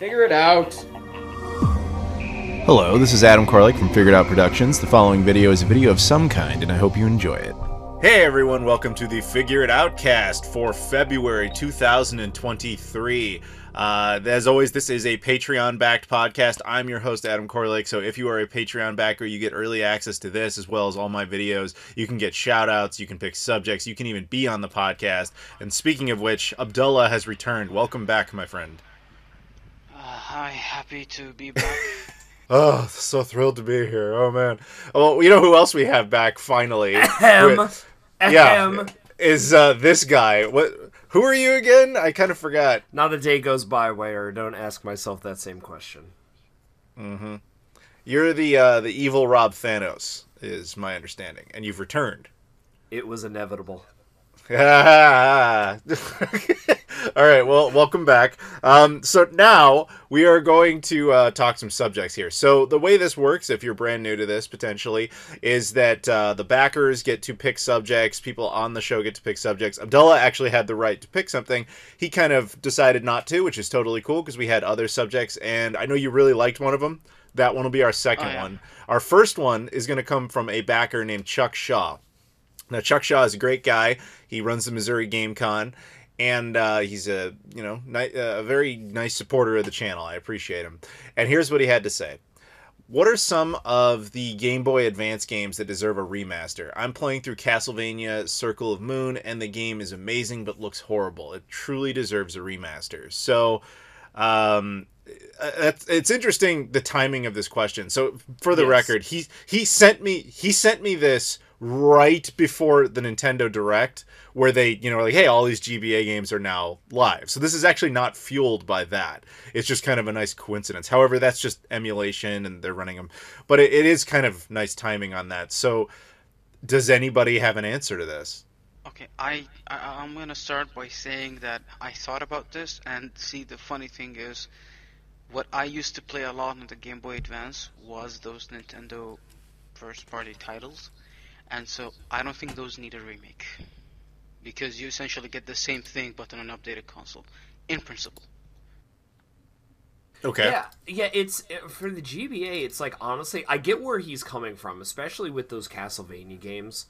Figure it out. Hello, this is Adam Koralik from Figured Out Productions. The following video is a video of some kind, and I hope you enjoy it. Hey everyone, welcome to the Figure It Outcast for February 2023. As always, this is a Patreon-backed podcast. I'm your host, Adam Koralik, so if you are a Patreon backer, you get early access to this as well as all my videos. You can get shout-outs, you can pick subjects, you can even be on the podcast. And speaking of which, Abdullah has returned. Welcome back, my friend. Hi, happy to be back. Oh, so thrilled to be here. Oh, man. Well, you know who else we have back, finally? Is this guy. Who are you again? I kind of forgot. Not a day goes by where I don't ask myself that same question. Mm-hmm. You're the evil Rob Thanos, is my understanding, and you've returned. It was inevitable. All right, well, welcome back. So now we are going to talk some subjects here. So the way this works, if you're brand new to this, potentially, is that the backers get to pick subjects. People on the show get to pick subjects. Abdullah actually had the right to pick something. He kind of decided not to, which is totally cool because we had other subjects, and I know you really liked one of them. That one will be our second one. Our first one is going to come from a backer named Chuck Shaw. Now, Chuck Shaw is a great guy. He runs the Missouri Game Con, and he's a very nice supporter of the channel. I appreciate him. And here's what he had to say. What are some of the Game Boy Advance games that deserve a remaster? I'm playing through Castlevania Circle of Moon, and the game is amazing but looks horrible. It truly deserves a remaster. So, it's interesting, the timing of this question. So, for the record, he sent me this right before the Nintendo Direct, where they, were like, hey, all these GBA games are now live. So this is actually not fueled by that. It's just kind of a nice coincidence. However, that's just emulation, and they're running them. But it is kind of nice timing on that. So does anybody have an answer to this? Okay, I'm going to start by saying that I thought about this, and see, the funny thing is, what I used to play a lot on the Game Boy Advance was those Nintendo first-party titles. And so I don't think those need a remake, because you essentially get the same thing but on an updated console, in principle. Okay. Yeah. It's for the GBA. It's like, honestly, I get where he's coming from, especially with those Castlevania games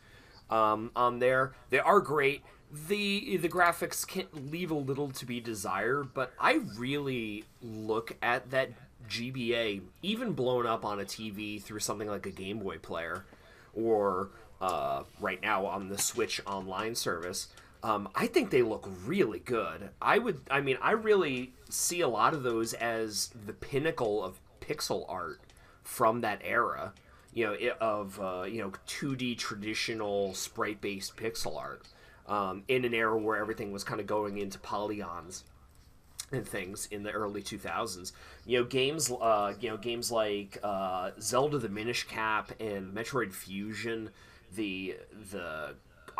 on there. They are great. The graphics can leave a little to be desired, but I really look at that GBA, even blown up on a TV through something like a Game Boy player, or right now on the Switch Online service, I think they look really good. I really see a lot of those as the pinnacle of pixel art from that era, of 2D traditional sprite-based pixel art, in an era where everything was kind of going into polygons and things in the early 2000s. Games like Zelda the Minish Cap and Metroid Fusion, I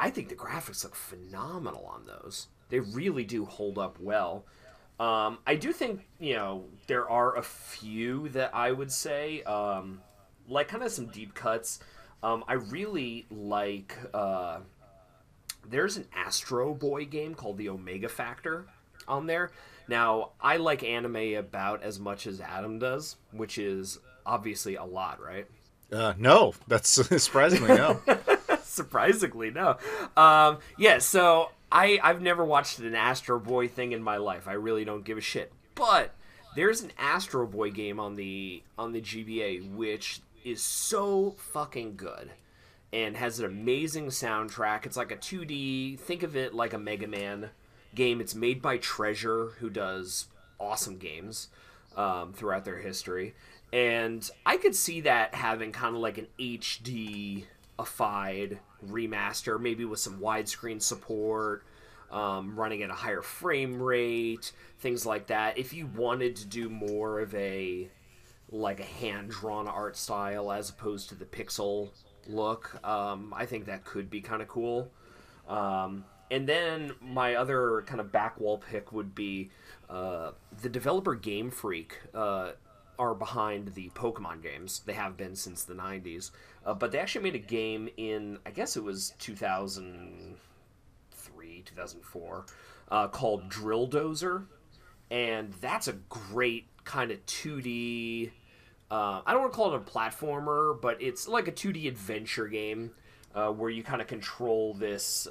think the graphics look phenomenal on those. They really do hold up well. I do think, there are a few that I would say, like kind of some deep cuts. I really like, there's an Astro Boy game called the Omega Factor on there. Now, I like anime about as much as Adam does, which is obviously a lot, right? No, that's surprisingly no. Surprisingly, no. So I've never watched an Astro Boy thing in my life. I really don't give a shit. But there's an Astro Boy game on the GBA which is so fucking good and has an amazing soundtrack. It's like a 2D, think of it like a Mega Man game. It's made by Treasure, who does awesome games throughout their history. And I could see that having kind of like an HD-ified remaster, maybe with some widescreen support, running at a higher frame rate, things like that. If you wanted to do more of a hand-drawn art style as opposed to the pixel look, I think that could be kind of cool. And then my other kind of backwall pick would be the developer Game Freak are behind the Pokemon games. They have been since the 90s. But they actually made a game in, I guess it was 2003, 2004, called Drill Dozer. And that's a great kind of 2D. I don't want to call it a platformer, but it's like a 2D adventure game where you kind of control this,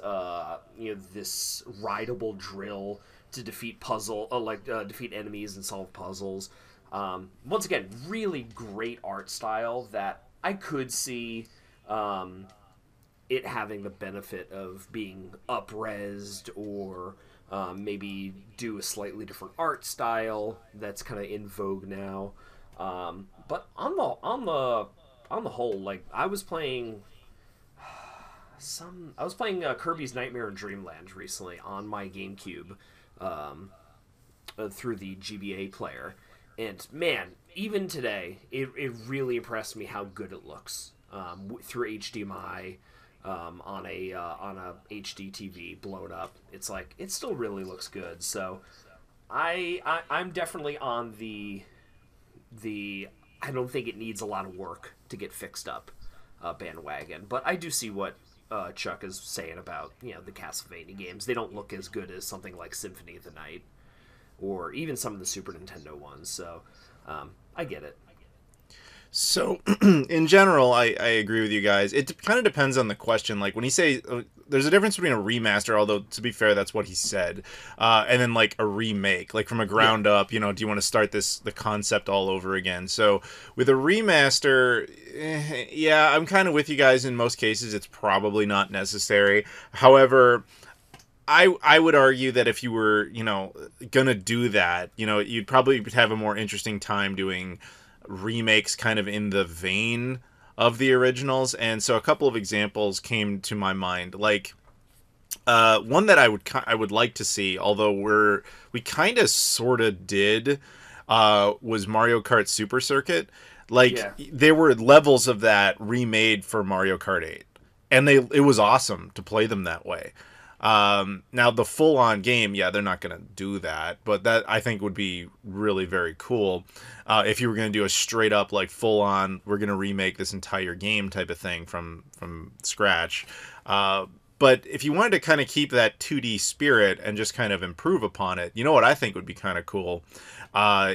this rideable drill to defeat defeat enemies and solve puzzles. Once again, really great art style that I could see it having the benefit of being up-resed or maybe do a slightly different art style that's kind of in vogue now. But on the whole, like I was playing Kirby's Nightmare in Dreamland recently on my GameCube through the GBA player, and man, even today, it really impressed me how good it looks through HDMI. On a HD TV blown up, it's like it still really looks good. So I'm definitely on the I don't think it needs a lot of work to get fixed up bandwagon, but I do see what Chuck is saying about the Castlevania games. They don't look as good as something like Symphony of the Night or even some of the Super Nintendo ones. So I get it. So, in general, I agree with you guys. It kind of depends on the question. Like, when you say, there's a difference between a remaster, although, to be fair, that's what he said, and then, like, a remake. Like, from a ground up, do you want to start the concept all over again? So, with a remaster, yeah, I'm kind of with you guys in most cases. It's probably not necessary. However, I would argue that if you were, gonna do that, you'd probably have a more interesting time doing remakes kind of in the vein of the originals. And so a couple of examples came to my mind, like one that I would like to see, although we kind of sort of did, was Mario Kart Super Circuit. There were levels of that remade for Mario Kart 8, and it was awesome to play them that way. Now the full-on game, they're not going to do that, but that I think would be really very cool. If you were going to do a straight up, like, full-on, we're going to remake this entire game type of thing from scratch. But if you wanted to kind of keep that 2D spirit and just kind of improve upon it, what I think would be kind of cool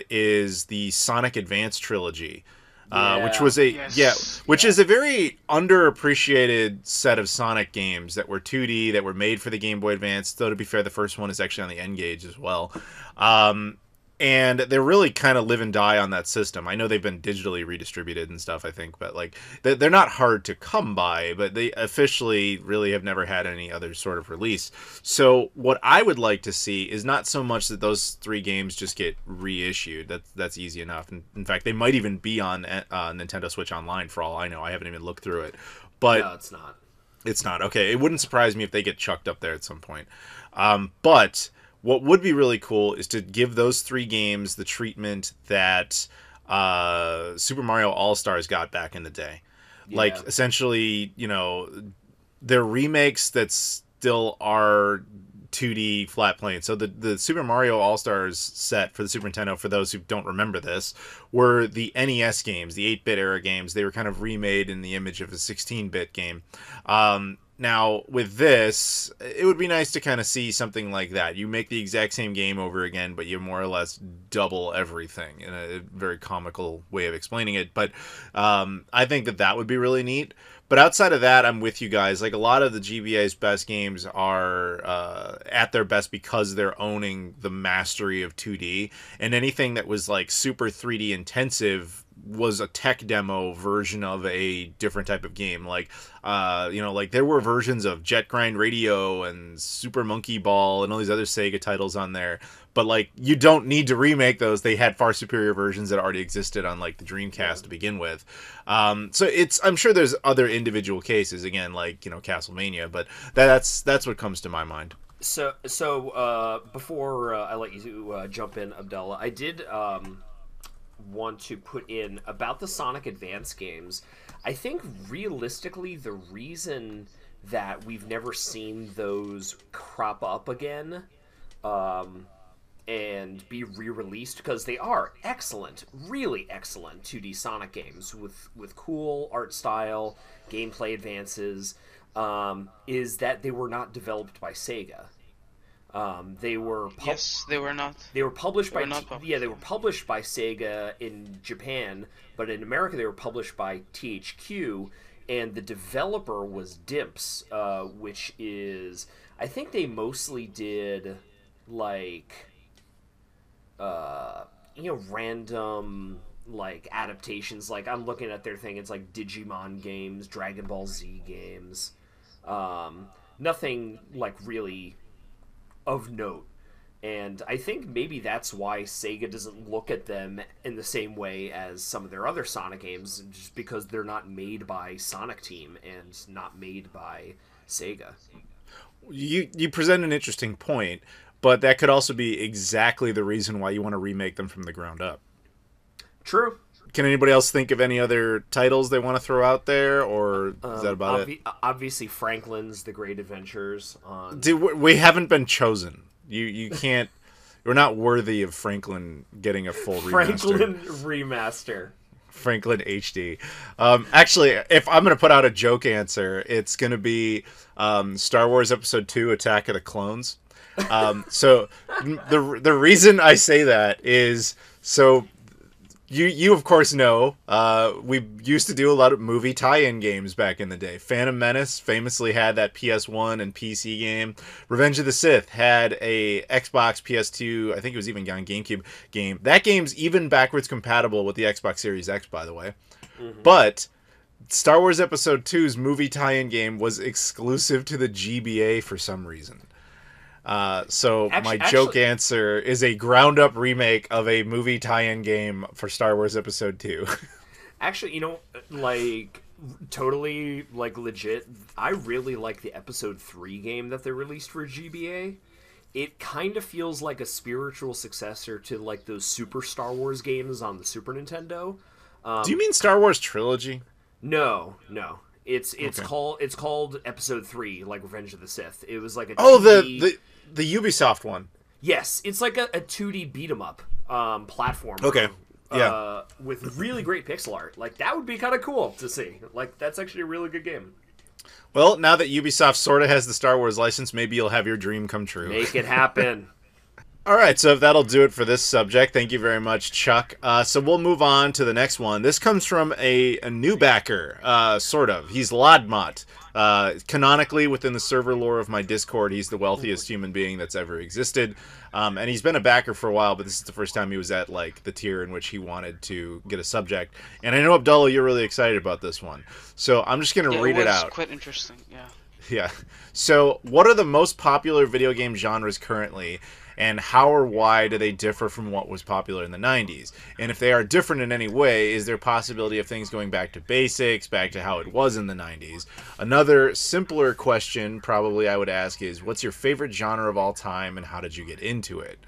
is the Sonic Advance trilogy. Which was is a very underappreciated set of Sonic games that were 2D, that were made for the Game Boy Advance. Though, to be fair, the first one is actually on the N-Gage as well. And they're really kind of live and die on that system. I know they've been digitally redistributed and stuff, I think, but like they're not hard to come by, but they officially really have never had any other sort of release. So what I would like to see is not so much that those 3 games just get reissued. That's easy enough. And in fact, they might even be on Nintendo Switch Online for all I know. I haven't even looked through it. But no, it's not. It's not. Okay, it wouldn't surprise me if they get chucked up there at some point. But what would be really cool is to give those 3 games the treatment that Super Mario All-Stars got back in the day. Yeah. Like, essentially, they're remakes that still are 2D flat plane. So the Super Mario All-Stars set for the Super Nintendo, for those who don't remember this, were the NES games, the 8-bit era games. They were kind of remade in the image of a 16-bit game. Now, with this, it would be nice to kind of see something like that. You make the exact same game over again, but you more or less double everything, in a very comical way of explaining it. But I think that would be really neat. But outside of that, I'm with you guys. Like, a lot of the GBA's best games are at their best because they're owning the mastery of 2D. And anything that was, like, super 3D intensive was a tech demo version of a different type of game. Like, like there were versions of Jet Grind Radio and Super Monkey Ball and all these other Sega titles on there. But, like, you don't need to remake those. They had far superior versions that already existed on, like, the Dreamcast to begin with. So I'm sure there's other individual cases, again, like, Castlevania, but that's what comes to my mind. So before I let you jump in, Abdullah, I did want to put in about the Sonic Advance games. I think realistically the reason that we've never seen those crop up again and be re-released, because they are excellent, really excellent 2D Sonic games with cool art style, gameplay advances, is that they were not developed by Sega. They were Yes, they were not. They were published They by were not published. yeah, they were published by Sega in Japan, but in America they were published by THQ, and the developer was Dimps, which is, I think they mostly did like random like adaptations. Like I'm looking at their thing, it's like Digimon games, Dragon Ball Z games. Nothing like really of note. And I think maybe that's why Sega doesn't look at them in the same way as some of their other Sonic games, just because they're not made by Sonic Team and not made by Sega. You present an interesting point, but that could also be exactly the reason why you want to remake them from the ground up. True. Can anybody else think of any other titles they want to throw out there, or is that about it? Obviously, Franklin's The Great Adventures. Dude, we haven't been chosen. You can't. We're not worthy of Franklin getting a full remaster. Franklin HD. Actually, if I'm going to put out a joke answer, it's going to be Star Wars Episode 2: Attack of the Clones. So the reason I say that is so. You of course know, we used to do a lot of movie tie-in games back in the day. Phantom Menace famously had that PS1 and PC game. Revenge of the Sith had a Xbox, PS2, I think it was even on GameCube game. That game's even backwards compatible with the Xbox Series X, by the way. Mm-hmm. But Star Wars Episode 2's movie tie-in game was exclusive to the GBA for some reason. So my joke answer is a ground-up remake of a movie tie-in game for Star Wars Episode 2. Actually, like, totally, like, legit, I really like the Episode 3 game that they released for GBA. It kind of feels like a spiritual successor to, like, those Super Star Wars games on the Super Nintendo. Do you mean Star Wars Trilogy? No. It's called Episode 3, like Revenge of the Sith. It was like a 2D... the Ubisoft one. Yes, it's like a 2D beat 'em up platform. Okay. Yeah. With really great pixel art. Like, that would be kind of cool to see. Like, that's actually a really good game. Well, now that Ubisoft sort of has the Star Wars license, maybe you'll have your dream come true. Make it happen. All right, so that'll do it for this subject. Thank you very much, Chuck. So we'll move on to the next one. This comes from a new backer, sort of. He's Lodmot. Canonically, within the server lore of my Discord, he's the wealthiest human being that's ever existed. And he's been a backer for a while, but this is the first time he was at like the tier in which he wanted to get a subject. And I know, Abdullah, you're really excited about this one. So I'm just going to read it out. It's quite interesting, yeah. Yeah. So what are the most popular video game genres currently? And how or why do they differ from what was popular in the 90s? And if they are different in any way, is there a possibility of things going back to basics, back to how it was in the 90s? Another simpler question probably I would ask is, what's your favorite genre of all time and how did you get into it?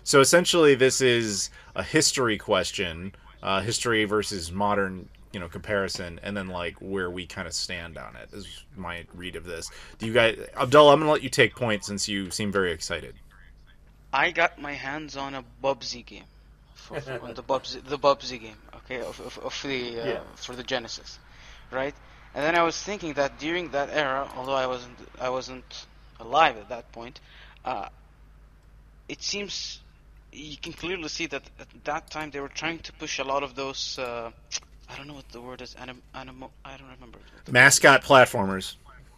So essentially this is a history question, history versus modern comparison, and then like where we kind of stand on it is my read of this. Do you guys, Abdullah, I'm going to let you take point since you seem very excited. I got my hands on a Bubsy game, on the Bubsy game, okay, for the Genesis, right? And then I was thinking that during that era, although I wasn't alive at that point, it seems you can clearly see that at that time they were trying to push a lot of those. I don't know what the word is. I don't remember. Mascot platformers.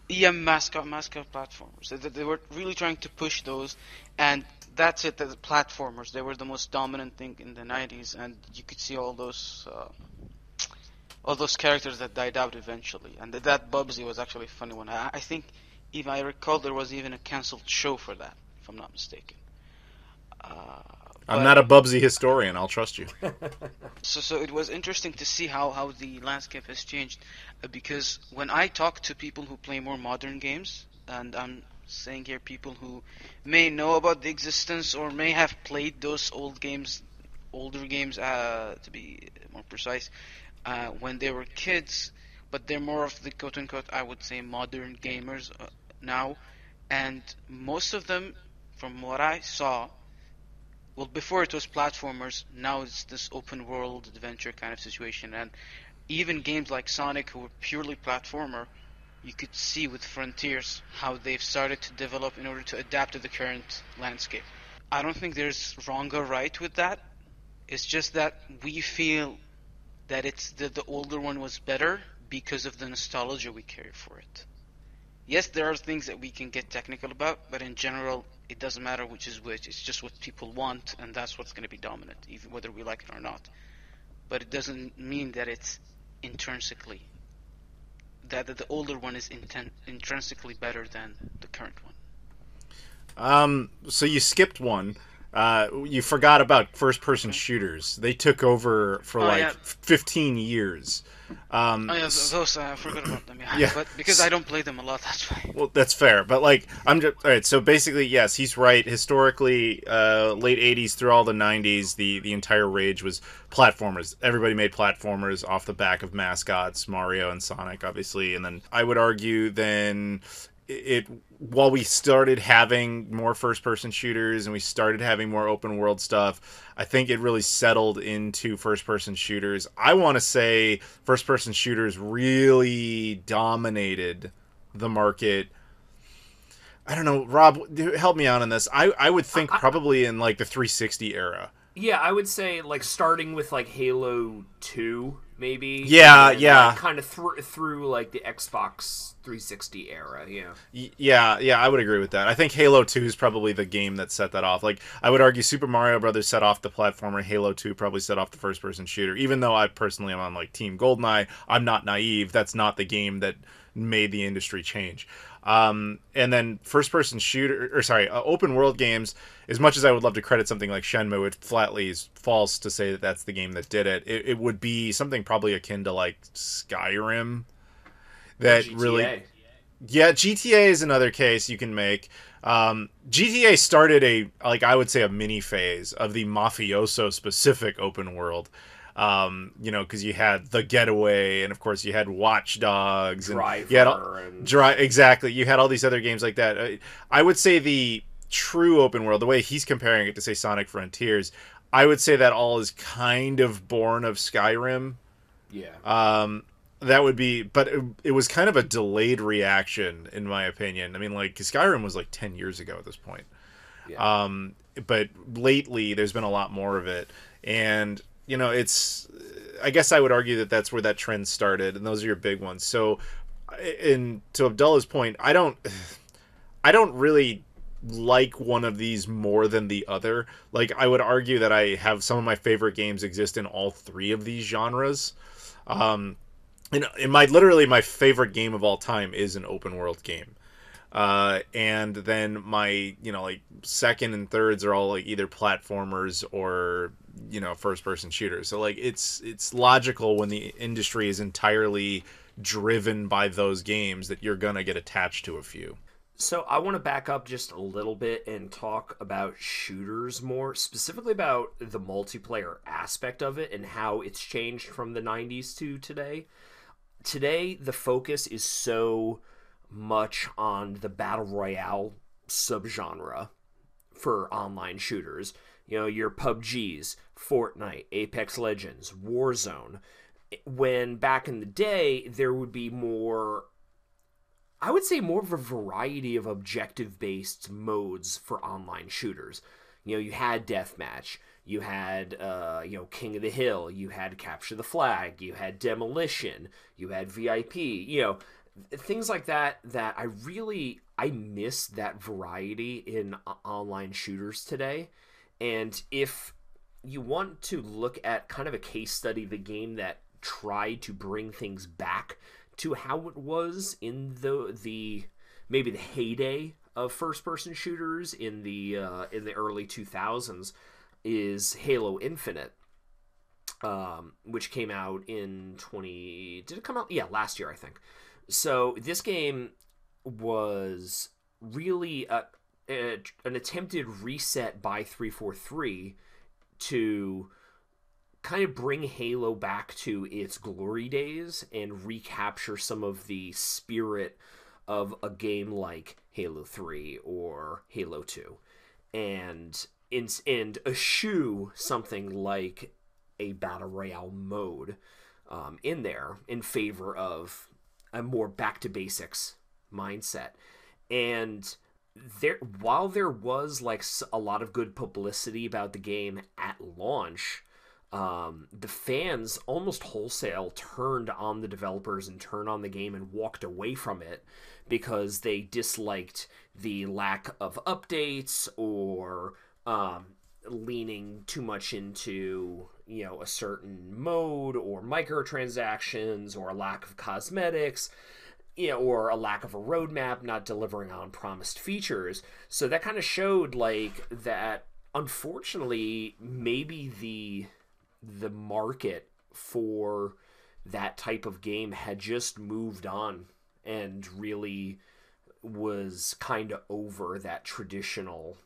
Yeah, mascot platformers. They were really trying to push those, and that's it. The platformers, they were the most dominant thing in the 90s, and you could see all those characters that died out eventually. And that Bubsy was actually a funny one. I think, even I recall, there was even a cancelled show for that, if I'm not mistaken. I'm not a Bubsy historian. I'll trust you. So it was interesting to see how the landscape has changed, because when I talk to people who play more modern games, and I'm saying here people who may know about the existence or may have played those older games to be more precise, when they were kids, but they're more of the quote-unquote, I would say, modern gamers now, and most of them, from what I saw, well, before it was platformers, now it's this open world adventure kind of situation, and even games like Sonic, who were purely platformer, you could see with Frontiers how they've started to develop in order to adapt to the current landscape. I don't think there's wrong or right with that. It's just that we feel that the older one was better because of the nostalgia we carry for it. Yes, there are things that we can get technical about, but in general, it doesn't matter which is which. It's just what people want, and that's what's going to be dominant, even whether we like it or not. But it doesn't mean that it's intrinsically that the older one is intrinsically better than the current one. So you skipped one. You forgot about first-person shooters. They took over for 15 years. Those I forgot about them. Yeah. Yeah. But because I don't play them a lot, that's why. Well, that's fair. But like, I'm just all right. So basically, yes, he's right. Historically, late '80s through all the '90s, the entire rage was platformers. Everybody made platformers off the back of mascots, Mario and Sonic, obviously. And then I would argue then while we started having more first-person shooters and we started having more open-world stuff, I think it really settled into first-person shooters. I want to say first-person shooters really dominated the market. I don't know, Rob, help me out on this. I would think probably in like the 360 era. Yeah, I would say like starting with like Halo 2, maybe. Yeah. Like, kind of through like the Xbox 360 era, Yeah, I would agree with that. I think Halo 2 is probably the game that set that off. Like, I would argue Super Mario Brothers set off the platformer. Halo 2 probably set off the first-person shooter. Even though I personally am on like Team Goldeneye, I'm not naive. That's not the game that made the industry change. And then first-person open world games. As much as I would love to credit something like Shenmue, it flatly is false to say that that's the game that did it. It would be something probably akin to like Skyrim. That GTA. Really, yeah, GTA is another case you can make. GTA started I would say a mini phase of the mafioso specific open world. Because you had The Getaway, and of course you had Watch Dogs, and exactly. You had all these other games like that. I would say the true open world, the way he's comparing it to say Sonic Frontiers, I would say that all is kind of born of Skyrim. Yeah. That would be, but it was kind of a delayed reaction, in my opinion. I mean, like, Skyrim was like 10 years ago at this point. Yeah. But lately, there's been a lot more of it. And, I guess I would argue that that's where that trend started, and those are your big ones. So, and to Abdullah's point, I don't really like one of these more than the other. Like, I would argue that I have some of my favorite games exist in all three of these genres. Literally my favorite game of all time is an open world game. And then my, second and thirds are all like either platformers or, first person shooters. So like it's logical when the industry is entirely driven by those games that you're going to get attached to a few. So I want to back up just a little bit and talk about shooters more, specifically about the multiplayer aspect of it and how it's changed from the 90s to today. Today, the focus is so much on the Battle Royale subgenre for online shooters. Your PUBGs, Fortnite, Apex Legends, Warzone. When back in the day, there would be more... I would say more of a variety of objective-based modes for online shooters. You had Deathmatch, you had, King of the Hill, you had Capture the Flag, you had Demolition, you had VIP, things like that I miss that variety in online shooters today. And if you want to look at kind of a case study of a game that tried to bring things back to how it was in the maybe the heyday of first-person shooters in the early 2000s, is Halo Infinite, which came out in did it come out? Yeah, last year, I think. So this game was really an attempted reset by 343 to kind of bring Halo back to its glory days and recapture some of the spirit of a game like Halo 3 or Halo 2, and eschew something like a Battle Royale mode in there in favor of a more back to basics mindset. And while there was like a lot of good publicity about the game at launch, the fans almost wholesale turned on the developers and turned on the game and walked away from it because they disliked the lack of updates or leaning too much into, you know, a certain mode or microtransactions or a lack of cosmetics, you know, or a lack of a roadmap, not delivering on promised features. So that kind of showed like that, unfortunately, maybe the market for that type of game had just moved on and really was kind of over that traditional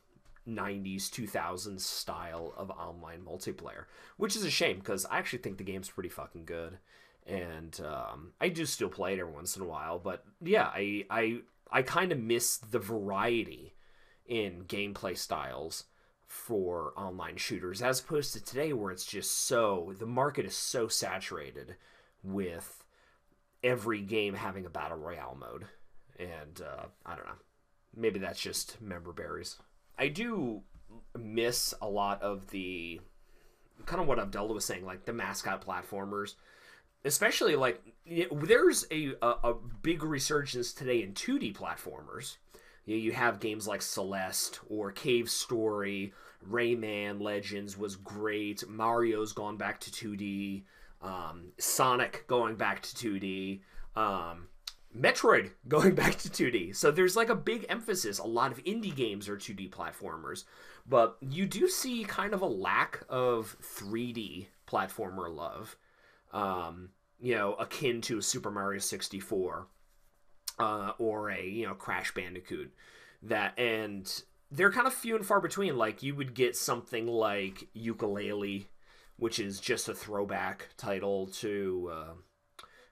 90s 2000s style of online multiplayer, which is a shame because I actually think the game's pretty fucking good, and I do still play it every once in a while. But yeah, I kind of miss the variety in gameplay styles for online shooters as opposed to today, where it's just the market is so saturated with every game having a battle royale mode. And I don't know, maybe that's just member berries. I do miss a lot of the kind of what Abdullah was saying, like the mascot platformers, especially like there's a big resurgence today in 2D platformers. You have games like Celeste or Cave Story, Rayman Legends was great, Mario's gone back to 2D, Sonic going back to 2D, Metroid going back to 2D. So there's like a big emphasis. A lot of indie games are 2D platformers, but you do see kind of a lack of 3D platformer love, you know, akin to a Super Mario 64 or a, you know, Crash Bandicoot. And they're kind of few and far between. Like you would get something like Yooka-Laylee, which is just a throwback title to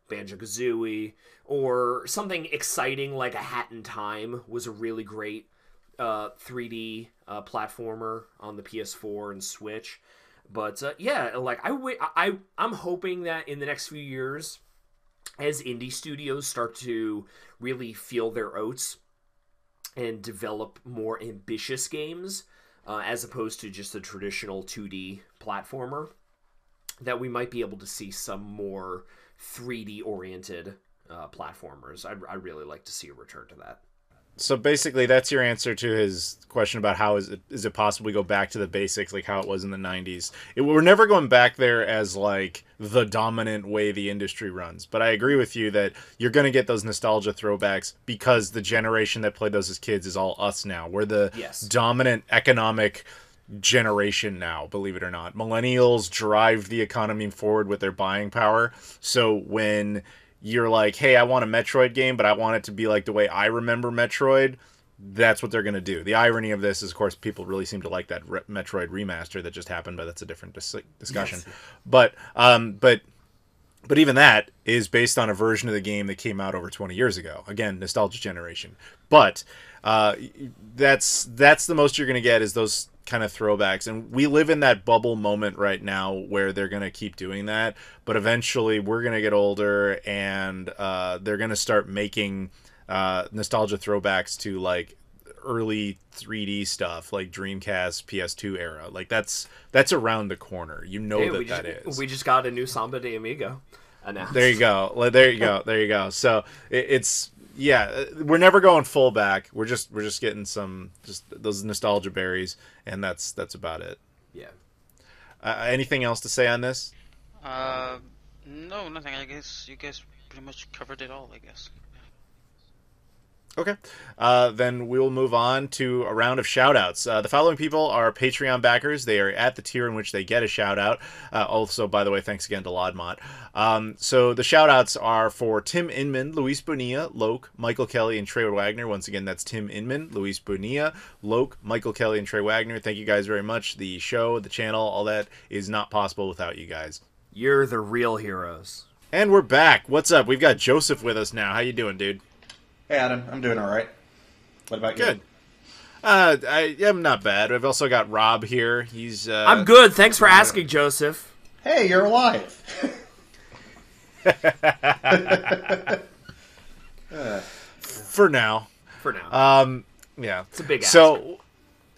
Banjo-Kazooie, or something exciting like A Hat in Time was a really great 3D platformer on the PS4 and Switch. But yeah, like I'm hoping that in the next few years, as indie studios start to really feel their oats and develop more ambitious games, as opposed to just a traditional 2D platformer, that we might be able to see some more 3D oriented platformers. I'd really like to see a return to that. So basically that's your answer to his question about how is it possible we go back to the basics, like how it was in the 90s. We're never going back there as like the dominant way the industry runs. But I agree with you that you're going to get those nostalgia throwbacks because the generation that played those as kids is all us now. We're the dominant economic generation now, believe it or not. Millennials drive the economy forward with their buying power. So when you're like, hey, I want a Metroid game, but I want it to be like the way I remember Metroid, that's what they're going to do. The irony of this is, of course, people really seem to like that Metroid remaster that just happened, but that's a different discussion. Yes. But even that is based on a version of the game that came out over 20 years ago. Again, nostalgia generation. But that's the most you're going to get is those kind of throwbacks, and we live in that bubble moment right now where they're going to keep doing that, but eventually we're going to get older and they're going to start making nostalgia throwbacks to like early 3D stuff like Dreamcast, PS2 era. Like that's around the corner. You know, hey, that is. We just got a new Samba de Amigo announced. There you go. So it's yeah, we're never going full back. We're just getting some those nostalgia berries, and that's about it. Yeah. Anything else to say on this? No, nothing. I guess you guys pretty much covered it all, I guess. Okay. Then we will move on to a round of shout-outs. The following people are Patreon backers. They are at the tier in which they get a shout-out. Also, by the way, thanks again to Lodmont. So the shout-outs are for Tim Inman, Luis Bonilla, Loke, Michael Kelly, and Trey Wagner. Once again, that's Tim Inman, Luis Bonilla, Loke, Michael Kelly, and Trey Wagner. Thank you guys very much. The show, the channel, all that is not possible without you guys. You're the real heroes. And we're back. What's up? We've got Joseph with us now. How you doing, dude? Hey, Adam. I'm doing all right. What about you? Good. I am not bad. I've also got Rob here. He's. I'm good. Thanks for asking, Joseph. Hey, you're alive. For now. For now. Yeah. It's a big ask. So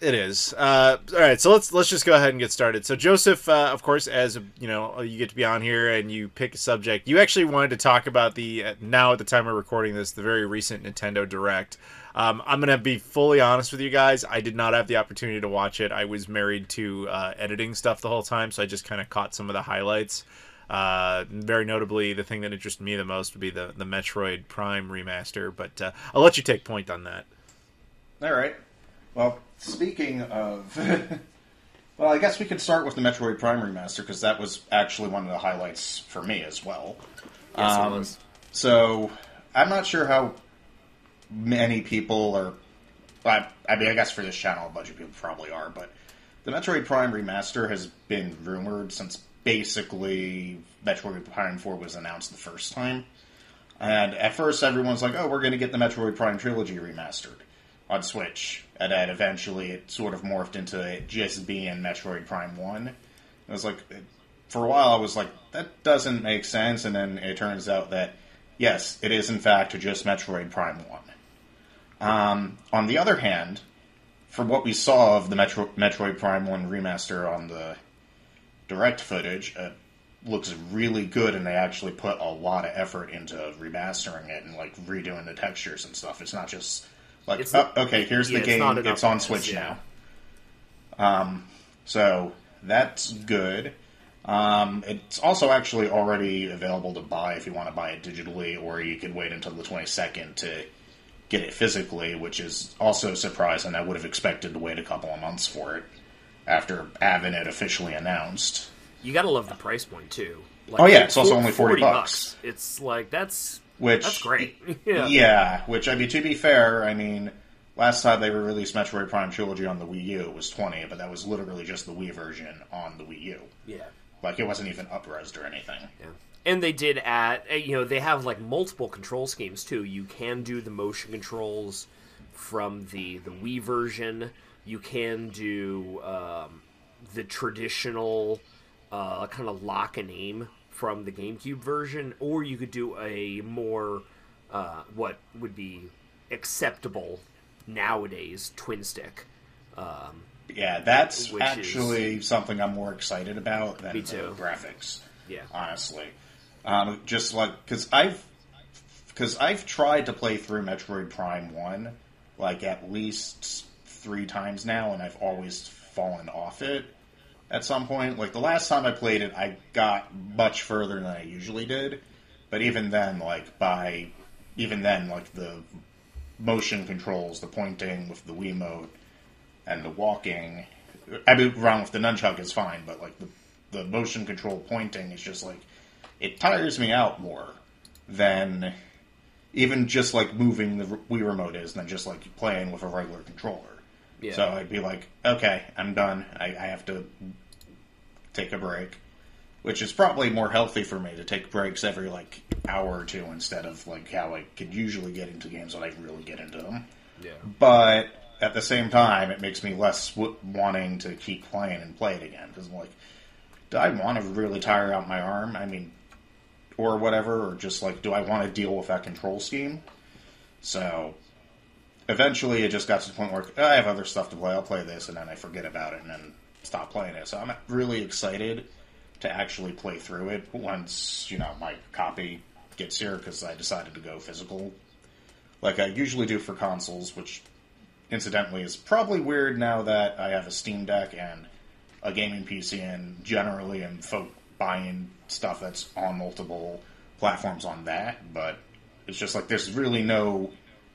it is. All right, so let's just go ahead and get started. So Joseph, of course, as you get to be on here and you pick a subject. You actually wanted to talk about now at the time we're recording this, the very recent Nintendo Direct. I'm going to be fully honest with you guys. I did not have the opportunity to watch it. I was married to editing stuff the whole time, so I just kind of caught some of the highlights. Very notably, the thing that interested me the most would be the Metroid Prime remaster, but I'll let you take point on that. All right. Well, speaking of... well, I guess we could start with the Metroid Prime remaster, because that was actually one of the highlights for me as well. Yes, it was. So, I'm not sure how many people are... I mean, I guess for this channel, a bunch of people probably are, but the Metroid Prime remaster has been rumored since basically Metroid Prime 4 was announced the first time. And at first, everyone's like, oh, we're going to get the Metroid Prime trilogy remastered on Switch, and then eventually it sort of morphed into it just being Metroid Prime 1. I was like, for a while I was like, that doesn't make sense, and then it turns out that, yes, it is in fact just Metroid Prime 1. On the other hand, from what we saw of the Metroid Prime 1 remaster on the direct footage, it looks really good, and they actually put a lot of effort into remastering it and like redoing the textures and stuff. It's not just... like, okay, here's the game, it's on Switch now. So, that's good. It's also actually already available to buy if you want to buy it digitally, or you could wait until the 22nd to get it physically, which is also surprising. I would have expected to wait a couple of months for it after having it officially announced. You gotta love the price point, too. Like, it's also only $40. It's like, that's great. Yeah, which, I mean, to be fair, I mean, last time they released Metroid Prime Trilogy on the Wii U, it was $20, but that was literally just the Wii version on the Wii U. Yeah. Like, it wasn't even up-resed or anything. Yeah. And they did add, they have, like, multiple control schemes, too. You can do the motion controls from the Wii version. You can do the traditional kind of lock and aim from the GameCube version, or you could do a more, what would be acceptable nowadays, twin stick. Yeah, that's actually something I'm more excited about than the graphics. Yeah, honestly, just like because I've tried to play through Metroid Prime 1 like at least 3 times now, and I've always fallen off it. At some point, like the last time I played it, I got much further than I usually did. But even then, the motion controls, the pointing with the Wiimote, and the walking, I mean, wrong with the nunchuck is fine, but like the motion control pointing is just like, it tires me out more than even just like moving the Wii remote is than just like playing with a regular controller. Yeah. So I'd be like, okay, I'm done. I have to take a break, which is probably more healthy for me to take breaks every like hour or two instead of like how I could usually get into games when I really get into them. Yeah. But at the same time, it makes me less wanting to keep playing and play it again, because I'm like, do I want to really tire out my arm? I mean, or whatever, or just like, do I want to deal with that control scheme? So eventually it just got to the point where I have other stuff to play, I'll play this, and then I forget about it, and then stop playing it. So I'm really excited to actually play through it once, my copy gets here, because I decided to go physical, like I usually do for consoles, which, incidentally, is probably weird now that I have a Steam Deck and a gaming PC, and generally am buying stuff that's on multiple platforms on that, but it's just like, there's really no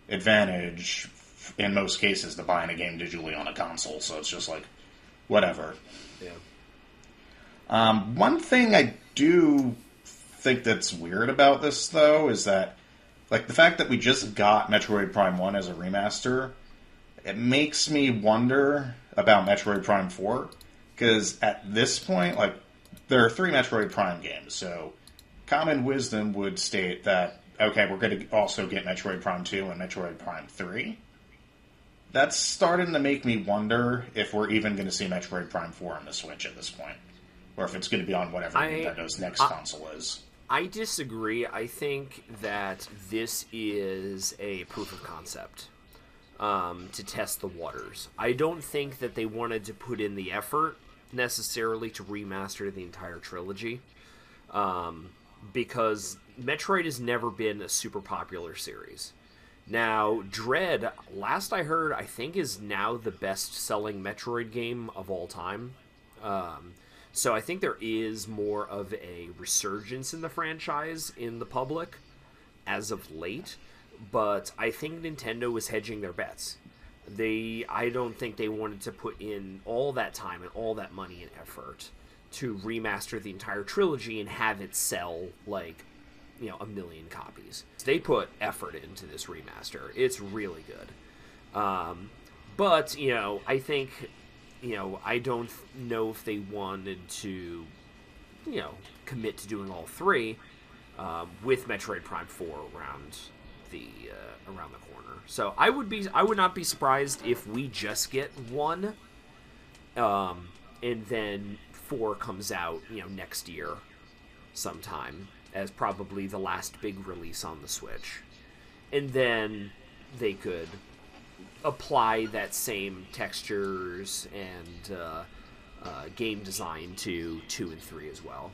advantage in most cases to buying a game digitally on a console, so it's just like, whatever. Yeah. One thing I do think that's weird about this, though, is that, like, the fact that we just got Metroid Prime 1 as a remaster, it makes me wonder about Metroid Prime 4, because at this point, like, there are 3 Metroid Prime games, so common wisdom would state that, okay, we're going to also get Metroid Prime 2 and Metroid Prime 3. That's starting to make me wonder if we're even going to see Metroid Prime 4 on the Switch at this point. Or if it's going to be on whatever Nintendo's next console is. I disagree. I think that this is a proof of concept to test the waters. I don't think that they wanted to put in the effort necessarily to remaster the entire trilogy, because Metroid has never been a super popular series. Now, Dread, last I heard, I think is now the best-selling Metroid game of all time. So I think there is more of a resurgence in the franchise in the public as of late, but I think Nintendo was hedging their bets. I don't think they wanted to put in all that time and all that money and effort to remaster the entire trilogy and have it sell, like, 1 million copies. They put effort into this remaster. It's really good. But, I think, I don't know if they wanted to, commit to doing all three with Metroid Prime 4 around the corner. So I would not be surprised if we just get one, and then 4 comes out, next year sometime as probably the last big release on the Switch. And then they could apply that same textures and game design to 2 and 3 as well.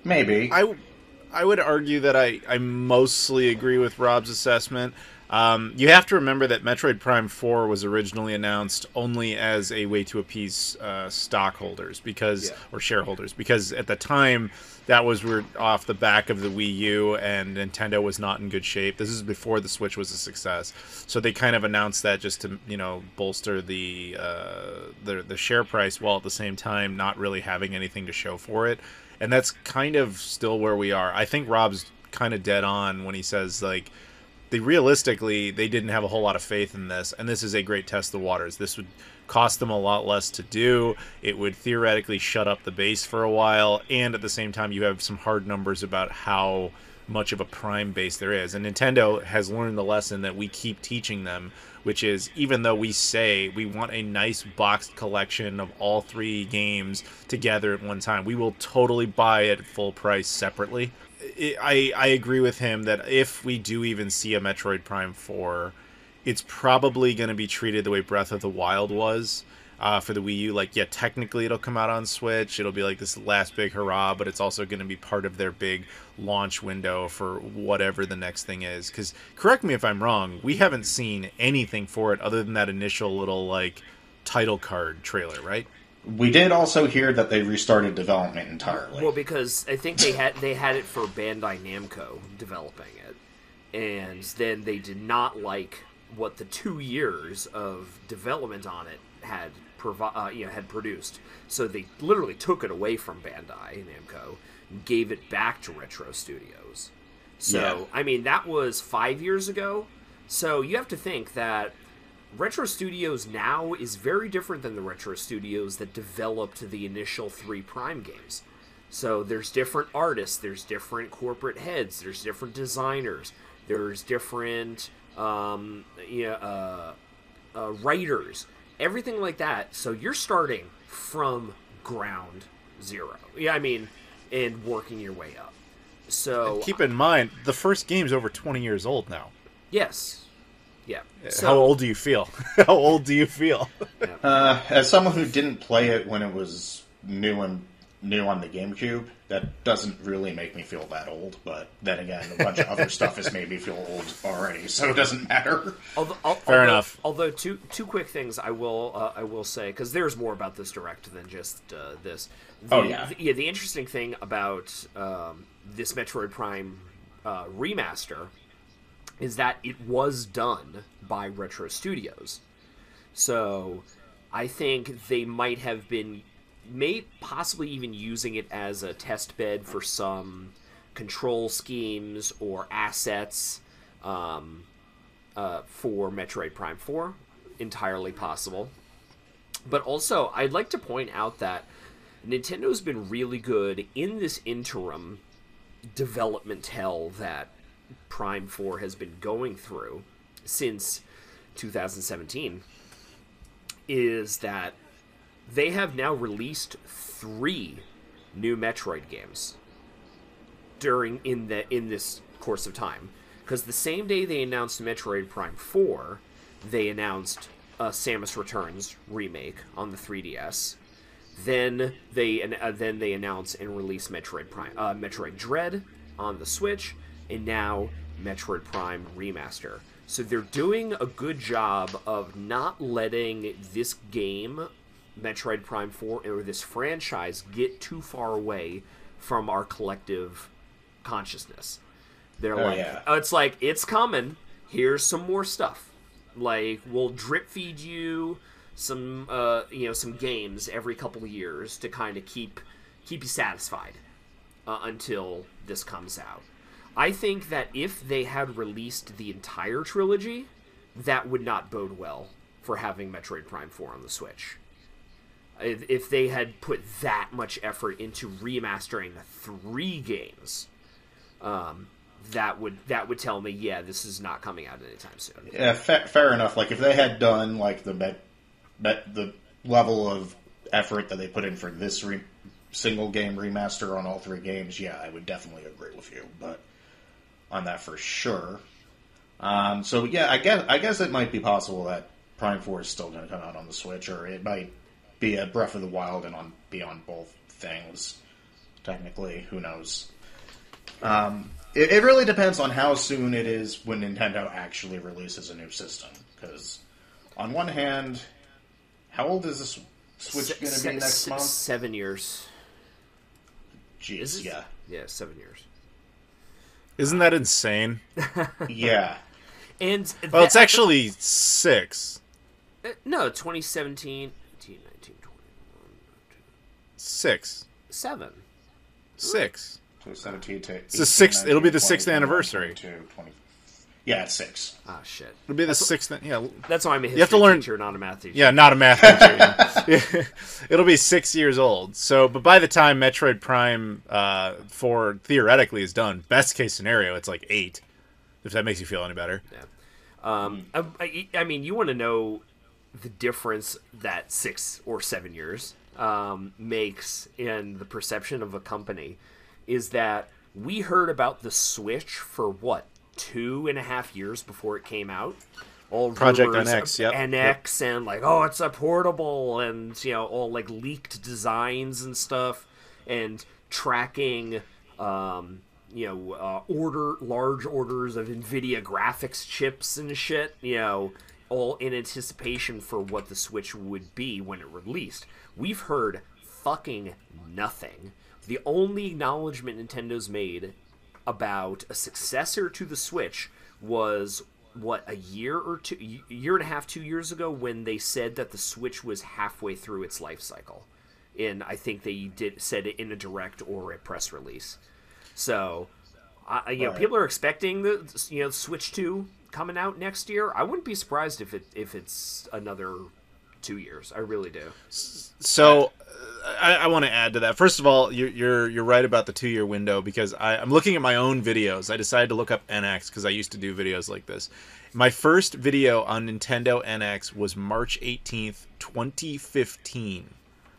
Maybe. I would argue that I mostly agree with Rob's assessment. You have to remember that Metroid Prime 4 was originally announced only as a way to appease stockholders or shareholders, because at the time that was off the back of the Wii U and Nintendo was not in good shape. This is before the Switch was a success, so they kind of announced that just to bolster the share price, while at the same time not really having anything to show for it. And that's kind of still where we are. I think Rob's kind of dead on when he says, like, realistically, they didn't have a whole lot of faith in this, and this is a great test of the waters. This would cost them a lot less to do. It would theoretically shut up the base for a while, and at the same time, you have some hard numbers about how much of a Prime base there is. And Nintendo has learned the lesson that we keep teaching them, which is, even though we say we want a nice boxed collection of all 3 games together at one time, we will totally buy it at full price separately. I agree with him that if we do even see a Metroid Prime 4, it's probably going to be treated the way Breath of the Wild was for the Wii U. Like, yeah, technically it'll come out on Switch. It'll be like this last big hurrah, but it's also going to be part of their big launch window for whatever the next thing is. Because, correct me if I'm wrong, we haven't seen anything for it other than that initial little, like, title card trailer, right? We did also hear that they restarted development entirely. Well, because I think they had it for Bandai Namco developing it, and then they did not like what the 2 years of development on it had produced. So they literally took it away from Bandai Namco and gave it back to Retro Studios. So, yeah. I mean, that was 5 years ago. So you have to think that Retro Studios now is very different than the Retro Studios that developed the initial 3 Prime games. So there's different artists, there's different corporate heads, there's different designers, there's different writers, everything like that. So you're starting from ground zero. Yeah, I mean, and working your way up. So and keep in mind, the first game's over 20 years old now. Yes. Yeah. So, how old do you feel? How old do you feel? As someone who didn't play it when it was new on the GameCube, that doesn't really make me feel that old. But then again, a bunch of other stuff has made me feel old already, so it doesn't matter. Fair enough. Although two quick things I will say, because there's more about this direct than just this. The interesting thing about this Metroid Prime remaster is that it was done by Retro Studios. So I think they might have been possibly even using it as a test bed for some control schemes or assets for Metroid Prime 4. Entirely possible. But also, I'd like to point out that Nintendo's been really good in this interim development hell that Prime 4 has been going through since 2017, is that they have now released 3 new Metroid games in this course of time, because the same day they announced Metroid Prime 4, they announced Samus Returns remake on the 3DS. Then they announce and release Metroid Dread on the Switch, and now Metroid Prime Remaster. So they're doing a good job of not letting this game, Metroid Prime 4, or this franchise, get too far away from our collective consciousness. They're it's like, it's coming. Here's some more stuff. Like, we'll drip feed you some games every couple of years to kind of keep you satisfied until this comes out. I think that if they had released the entire trilogy, that would not bode well for having Metroid Prime 4 on the Switch. If they had put that much effort into remastering 3 games, that would tell me, yeah, this is not coming out anytime soon. Yeah, fair enough. Like, if they had done like the level of effort that they put in for this single game remaster on all 3 games, yeah, I would definitely agree with you. But on that for sure. So yeah, I guess it might be possible that Prime 4 is still going to come out on the Switch, or it might be a Breath of the Wild and be on both things. Technically, who knows? It really depends on how soon it is when Nintendo actually releases a new system. Because on one hand, how old is this Switch going to be next month? 7 years. Jeez, yeah. Yeah, 7 years. Isn't that insane? Yeah. And well, it's actually 6. No, 2017, 18, 19, 21, 6. 7. 6. 2017 to it's the 6th. It'll be the 6th anniversary. 20. Yeah, it's 6. Ah, shit. It'll be the 6th. Yeah. That's why I'm a history you have to learn, teacher, not a math teacher. Yeah, not a math teacher. It'll be 6 years old. So, but by the time Metroid Prime 4 theoretically is done, best case scenario, it's like 8. If that makes you feel any better. Yeah. I mean, you want to know the difference that 6 or 7 years makes in the perception of a company is that we heard about the Switch for what, 2.5 years before it came out? All Project NX, yep. NX, and like, oh, it's a portable, and all like leaked designs and stuff, and tracking, large orders of NVIDIA graphics chips and shit, all in anticipation for what the Switch would be when it released. We've heard fucking nothing. The only acknowledgement Nintendo's made about a successor to the Switch was, a year and a half, 2 years ago, when they said that the Switch was halfway through its life cycle. And I think they said it in a direct or a press release. So, people are expecting the Switch 2 coming out next year. I wouldn't be surprised if it's another 2 years. I really do. So, I want to add to that. First of all, you're right about the 2-year window, because I'm looking at my own videos. I decided to look up NX because I used to do videos like this. My first video on Nintendo NX was March 18th, 2015.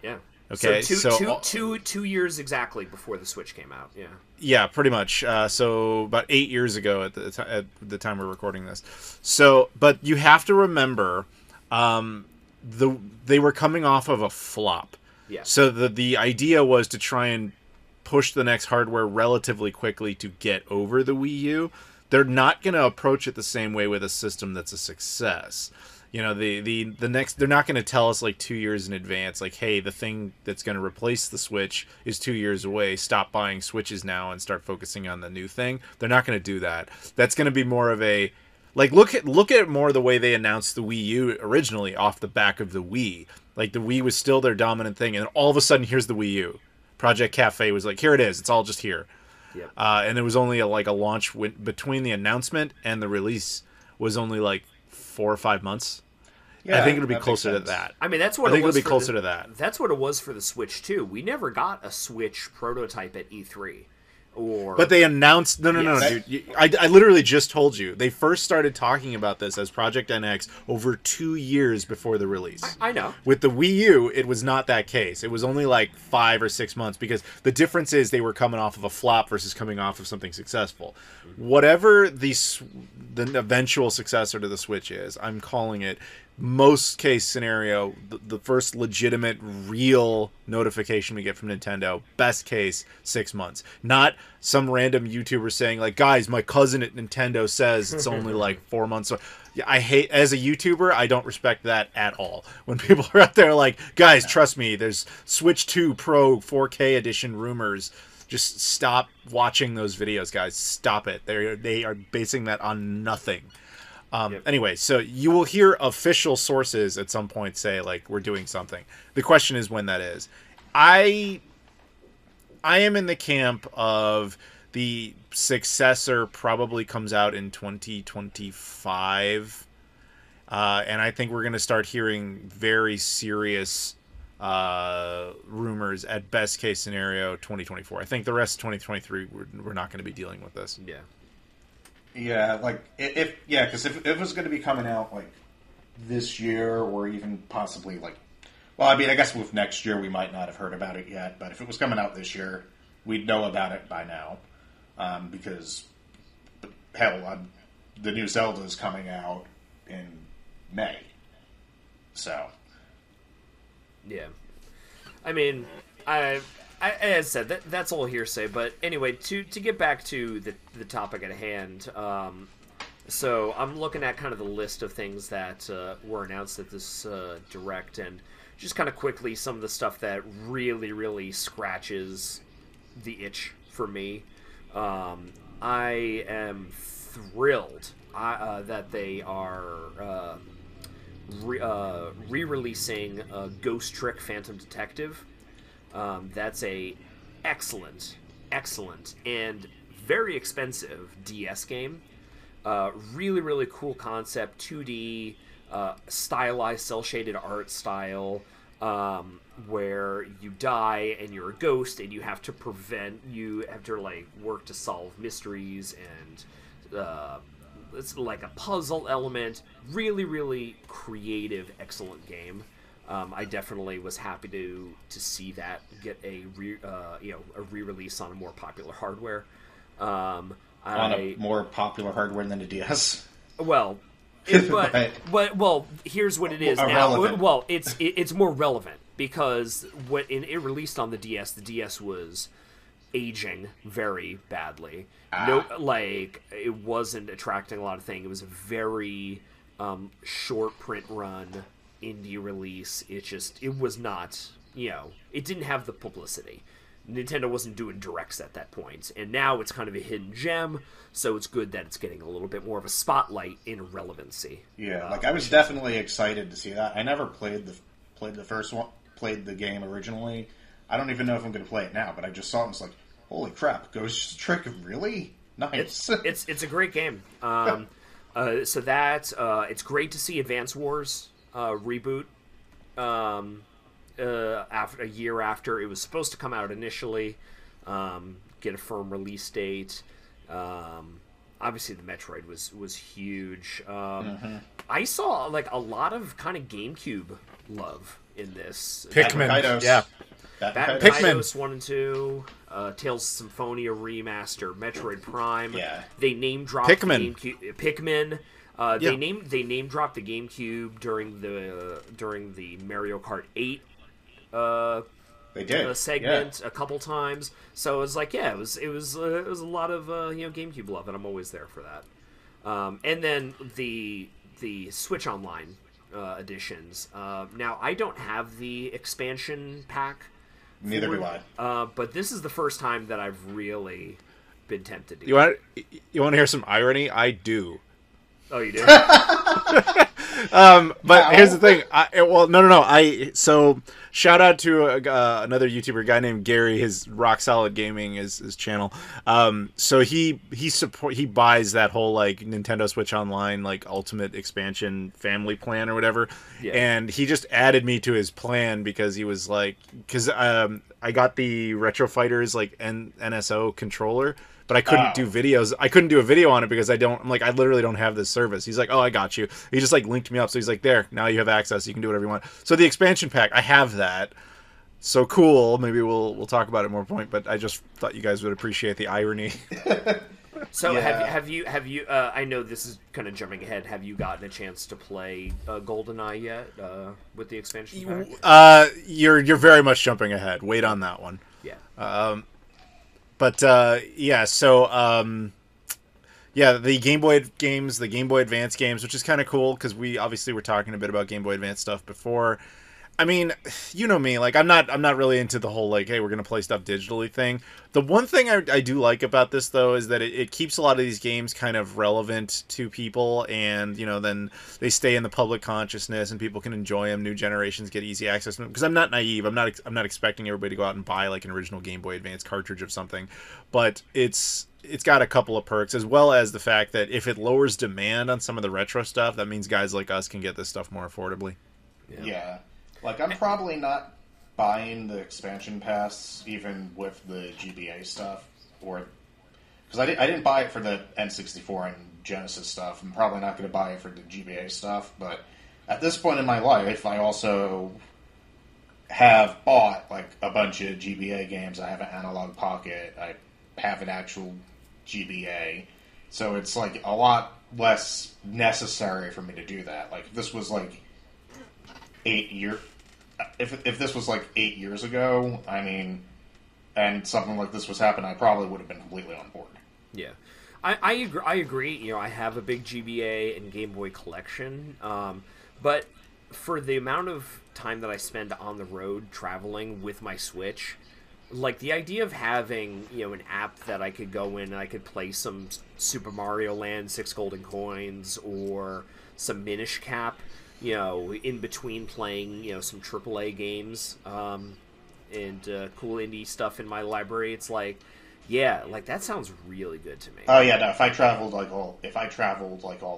Yeah. Okay. So two years exactly before the Switch came out. Yeah. Yeah, pretty much. So about 8 years ago at the time we're recording this. So, but you have to remember, they were coming off of a flop. Yeah. So the idea was to try and push the next hardware relatively quickly to get over the Wii U. They're not going to approach it the same way with a system that's a success. The next, they're not going to tell us like 2 years in advance, like, hey, the thing that's going to replace the Switch is 2 years away. Stop buying Switches now and start focusing on the new thing. They're not going to do that. That's going to be more of a, like, look at more the way they announced the Wii U originally off the back of the Wii. Like, the Wii was still their dominant thing, and all of a sudden, here's the Wii U. Project Cafe was like, here it is. It's all just here. Yep. And there was only a launch between the announcement and the release was only like 4 or 5 months. Yeah, I think it'll be closer to that. I mean, that's what I think it was. It'll be closer to that. That's what it was for the Switch too. We never got a Switch prototype at E3. Or But they announced no, dude. I literally just told you they first started talking about this as Project NX over 2 years before the release. I know. With the Wii U, it was not that case. It was only like 5 or 6 months because the difference is they were coming off of a flop versus coming off of something successful. Whatever the eventual successor to the Switch is, I'm calling it most case scenario, the first legitimate, real notification we get from Nintendo, best case, 6 months. Not some random YouTuber saying, like, guys, my cousin at Nintendo says it's only like 4 months. So, yeah, I hate, as a YouTuber, I don't respect that at all. When people are out there like, guys, trust me, there's Switch 2 Pro 4K edition rumors. Just stop watching those videos, guys. Stop it. They are basing that on nothing. Anyway, so you will hear official sources at some point say, like, we're doing something. The question is when that is. I am in the camp of the successor probably comes out in 2025. And I think we're going to start hearing very serious rumors at best case scenario 2024. I think the rest of 2023, we're not going to be dealing with this. Yeah. Yeah, like because if it was going to be coming out like this year or even possibly like, well, I mean, I guess with next year we might not have heard about it yet, but if it was coming out this year, we'd know about it by now, because hell, the new Zelda is coming out in May, so yeah. I mean, as I said, that's all hearsay. But anyway, to get back to the topic at hand, so I'm looking at kind of the list of things that were announced at this Direct, and just kind of quickly some of the stuff that really, really scratches the itch for me. I am thrilled that they are re-releasing Ghost Trick Phantom Detective. That's a excellent, and very expensive DS game. Really, really cool concept, 2D, stylized, cel-shaded art style, where you die and you're a ghost and you have to like work to solve mysteries, and it's like a puzzle element. Really, really creative, excellent game. I definitely was happy to see that get a re-release on a more popular hardware. On a more popular hardware than the DS. Well, well, here's what it is now. Well, it's more relevant because when it released on the DS was aging very badly. No, like it wasn't attracting a lot of things. It was a very short print run indie release. It was not, it didn't have the publicity. Nintendo wasn't doing directs at that point, and now it's kind of a hidden gem, so it's good that it's getting a little bit more of a spotlight in relevancy. Yeah, like I was definitely excited to see that. I never played the first one, played the game originally. I don't even know if I'm going to play it now, but I just saw it and was like, holy crap, Ghost Trick, really? Nice. It's a great game. So that it's great to see Advance Wars reboot after a year after it was supposed to come out initially, get a firm release date. Obviously the Metroid was huge. I saw like a lot of kind of GameCube love in this. Pikmin, yeah. Pikmin 1 and 2, Tales of Symphonia Remaster, Metroid Prime. Yeah. They name dropped Pikmin. They name dropped the GameCube during the Mario Kart 8 they did segment a couple times. So it was like, it was a lot of GameCube love, and I'm always there for that. And then the Switch Online editions. Now I don't have the expansion pack. Neither do I. But this is the first time that I've really been tempted to. You want to hear some irony? I do. Oh, you do? But here's the thing. So shout out to another YouTuber, guy named Gary. His Rock Solid Gaming is his channel. So he buys that whole like Nintendo Switch Online like Ultimate Expansion Family Plan or whatever, and he just added me to his plan because he was like, I got the Retro Fighters like NSO controller. But I couldn't do videos. I couldn't do a video on it because I literally don't have this service. He's like, oh, I got you. He just like linked me up. So he's like, there, now you have access. You can do whatever you want. So the expansion pack, I have that. So cool. Maybe we'll talk about it more point. But I just thought you guys would appreciate the irony. So have you? I know this is kind of jumping ahead. Have you gotten a chance to play Goldeneye yet with the expansion pack? You're very much jumping ahead. Wait on that one. Yeah. But the Game Boy games, the Game Boy Advance games, which is kind of cool because we obviously were talking a bit about Game Boy Advance stuff before. I mean, you know me, like I'm not really into the whole like, hey, we're gonna play stuff digitally thing. The one thing I do like about this though is that it keeps a lot of these games kind of relevant to people, and then they stay in the public consciousness and people can enjoy them. New generations get easy access to them because I'm not naive. I'm not expecting everybody to go out and buy like an original Game Boy Advance cartridge of something, but it's got a couple of perks, as well as the fact that if it lowers demand on some of the retro stuff, that means guys like us can get this stuff more affordably. Yeah. Like, I'm probably not buying the expansion pass, even with the GBA stuff, because I didn't buy it for the N64 and Genesis stuff. I'm probably not going to buy it for the GBA stuff, but at this point in my life, I also have bought, like, a bunch of GBA games. I have an Analog Pocket, I have an actual GBA, so it's, like, a lot less necessary for me to do that. Like, if this was, like, 8 years... If this was like 8 years ago, I mean, and something like this was happening, I probably would have been completely on board. Yeah, I agree. I have a big GBA and Game Boy collection, but for the amount of time that I spend on the road traveling with my Switch, like the idea of having an app that I could go in and I could play some Super Mario Land 6 Golden Coins or some Minish Cap. In between playing, some AAA games, and cool indie stuff in my library, it's like, that sounds really good to me. Oh yeah, no. If I traveled all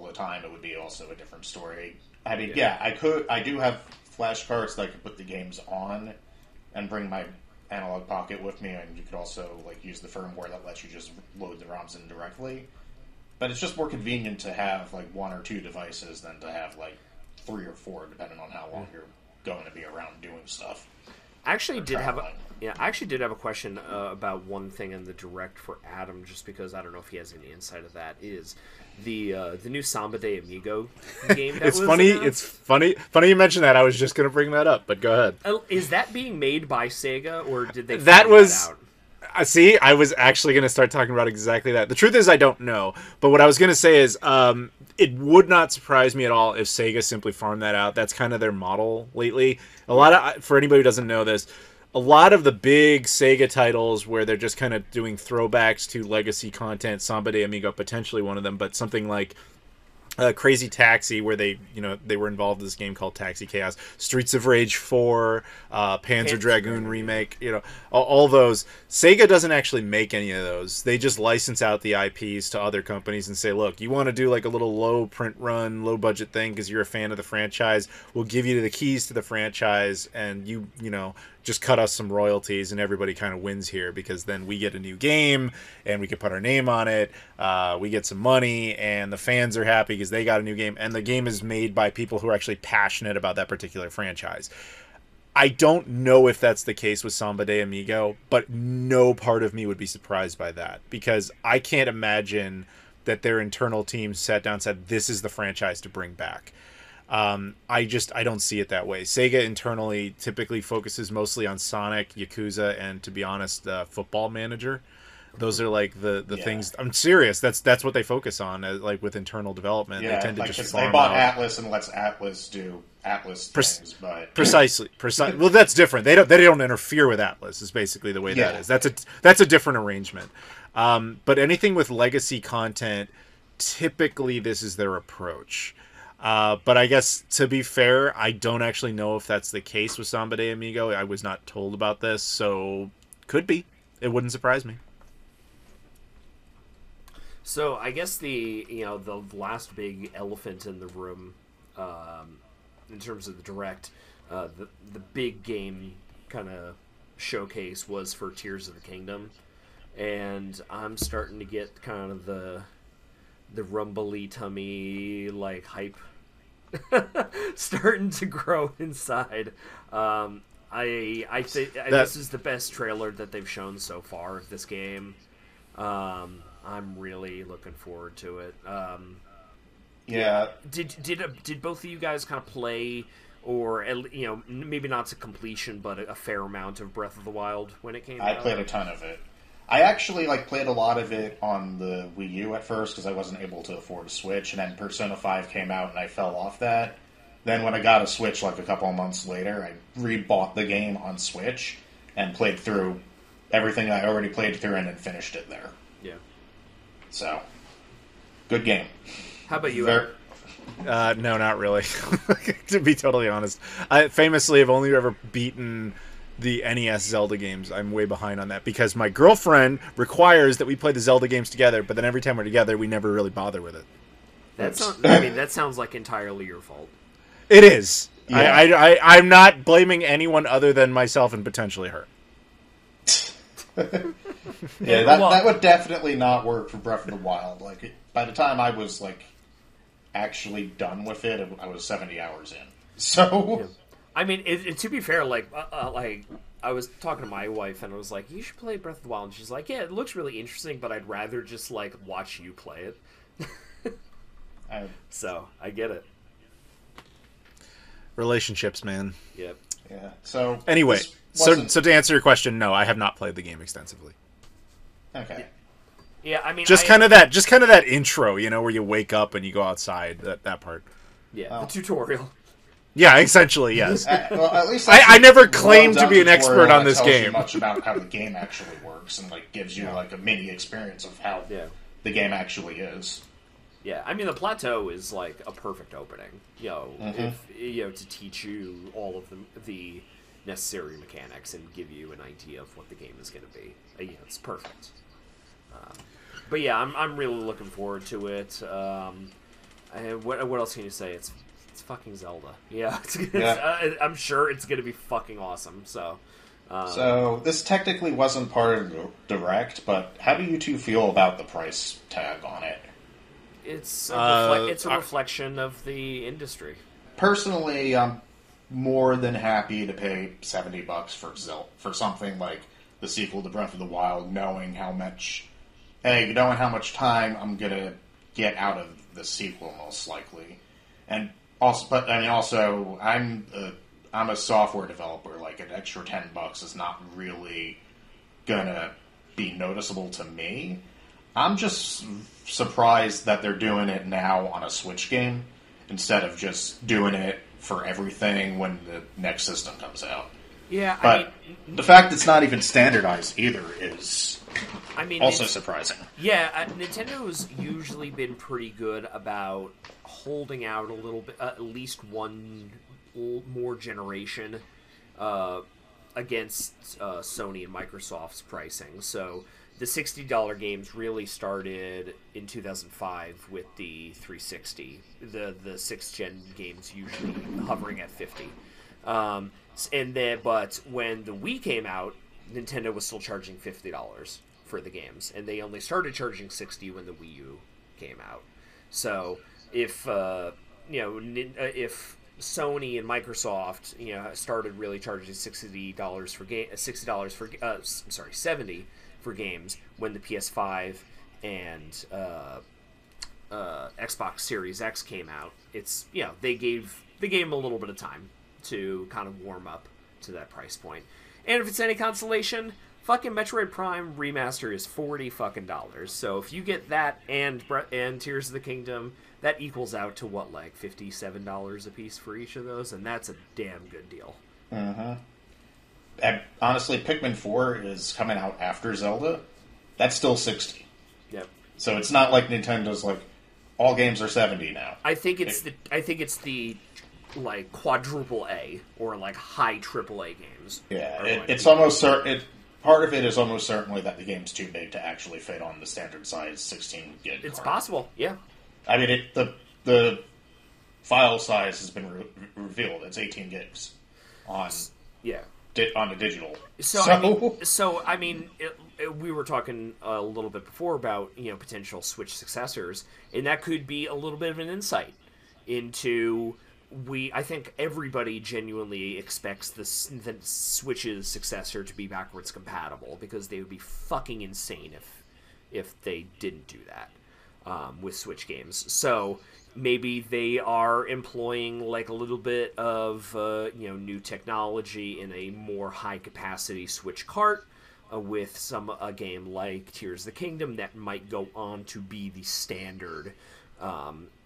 the time, it would be also a different story. I mean, I do have flashcards that I could put the games on and bring my Analog Pocket with me, and you could also like use the firmware that lets you just load the ROMs in directly. But it's just more convenient to have like one or two devices than to have like 3 or 4, depending on how long you're going to be around doing stuff. I actually did have a question about one thing in the direct for Adam, just because I don't know if he has any insight of that. Is the new Samba de Amigo game? It's funny. Announced? It's funny you mentioned that. I was just going to bring that up, but go ahead. Is that being made by Sega, or did they? That out? See, I was actually going to start talking about exactly that. The truth is, I don't know. But what I was going to say is, it would not surprise me at all if Sega simply farmed that out. That's kind of their model lately. For anybody who doesn't know this, a lot of the big Sega titles where they're just kind of doing throwbacks to legacy content, Samba de Amigo potentially one of them, but something like Crazy Taxi, where they were involved in this game called Taxi Chaos, Streets of Rage 4, Panzer Dragoon remake, all those. Sega doesn't actually make any of those. They just license out the IPs to other companies and say, look, you want to do like a little low print run, low budget thing because you're a fan of the franchise. We'll give you the keys to the franchise, and you just cut us some royalties, and everybody kind of wins here because then we get a new game and we can put our name on it. We get some money, and the fans are happy because they got a new game, and the game is made by people who are actually passionate about that particular franchise. I don't know if that's the case with Samba de Amigo, but no part of me would be surprised by that, because I can't imagine that their internal team sat down and said, this is the franchise to bring back. I don't see it that way. Sega internally typically focuses mostly on Sonic, Yakuza, and, to be honest, Football Manager. Those are like the things. I'm serious. That's what they focus on, like with internal development. Yeah, they tend to just they bought Atlas and lets Atlas do Atlas things, but precisely. Well, that's different. They don't interfere with Atlas. Is basically the way that is. That's a different arrangement. But anything with legacy content, typically this is their approach. But I guess, to be fair, I don't actually know if that's the case with Samba de Amigo. I was not told about this, so could be. It wouldn't surprise me. So I guess the last big elephant in the room, in terms of the direct, the big game kind of showcase was for Tears of the Kingdom, and I'm starting to get kind of the rumbly tummy like hype starting to grow inside. I think this is the best trailer that they've shown so far of this game. I'm really looking forward to it. Yeah. Did both of you guys kind of play, or maybe not to completion, but a fair amount of Breath of the Wild when it came out? I played a ton of it. I actually played a lot of it on the Wii U at first because I wasn't able to afford a Switch, and then Persona 5 came out and I fell off that. Then when I got a Switch a couple of months later, I rebought the game on Switch and played through everything I already played through and then finished it there. Yeah. So, good game. How about you? No, not really. To be totally honest, I famously have only ever beaten the NES Zelda games. I'm way behind on that because my girlfriend requires that we play the Zelda games together, but then every time we're together, we never really bother with it. That sounds like entirely your fault. It is. Yeah. I'm not blaming anyone other than myself and potentially her. Yeah, that would definitely not work for Breath of the Wild. By the time I was actually done with it, I was 70 hours in. So, yeah. I mean, to be fair, I was talking to my wife and I was like, "You should play Breath of the Wild," and she's like, "Yeah, it looks really interesting, but I'd rather just watch you play it." So I get it. Relationships, man. Yep. Yeah. So anyway, so to answer your question, no, I have not played the game extensively. Okay. Yeah, I mean, just kind of that intro, where you wake up and you go outside. That part. Yeah, the tutorial. Yeah, essentially, yes. Well, at least I never claimed to be an expert on this game. You much about how the game actually works and gives you a mini experience of how the game actually is. Yeah, I mean the plateau is a perfect opening, to teach you all of the necessary mechanics and give you an idea of what the game is going to be. It's perfect. But yeah, I'm really looking forward to it. What else can you say? It's fucking Zelda. Yeah, I'm sure it's going to be fucking awesome. So this technically wasn't part of the Direct, but how do you two feel about the price tag on it? It's a reflection of the industry. Personally, I'm more than happy to pay $70 for something like the sequel to Breath of the Wild, knowing how much time I'm gonna get out of the sequel, most likely, and also, I'm a software developer. An extra $10 is not really gonna be noticeable to me. I'm just surprised that they're doing it now on a Switch game instead of just doing it for everything when the next system comes out. Yeah, but the fact it's not even standardized either is also surprising. Yeah, Nintendo's usually been pretty good about holding out a little bit, at least one more generation against Sony and Microsoft's pricing. So the $60 games really started in 2005 with the 360. The 6th gen games usually hovering at $50. But when the Wii came out, Nintendo was still charging $50 for the games, and they only started charging $60 when the Wii U came out. So if Sony and Microsoft started really charging $60 for $70 for games when the PS5 and Xbox Series X came out, they gave them a little bit of time to kind of warm up to that price point. And if it's any consolation, fucking Metroid Prime Remaster is $40. So if you get that and Tears of the Kingdom, that equals out to $57 a piece for each of those, and that's a damn good deal. Mm-hmm. And honestly, Pikmin 4 is coming out after Zelda. That's still $60. Yep. So it's not like Nintendo's all games are 70 now. I think it's the like quadruple A or like high triple A games. Yeah, it's almost certain. Part of it is almost certainly that the game's too big to actually fit on the standard size 16 gig. It's card. possible, yeah. I mean, the file size has been revealed. It's 18 gigs on on the digital. So I mean, we were talking a little bit before about potential Switch successors, and that could be a little bit of an insight into. I think everybody genuinely expects the Switch's successor to be backwards compatible, because they would be fucking insane if they didn't do that with Switch games. So maybe they are employing like a little bit of new technology in a more high capacity Switch cart with a game like Tears of the Kingdom that might go on to be the standard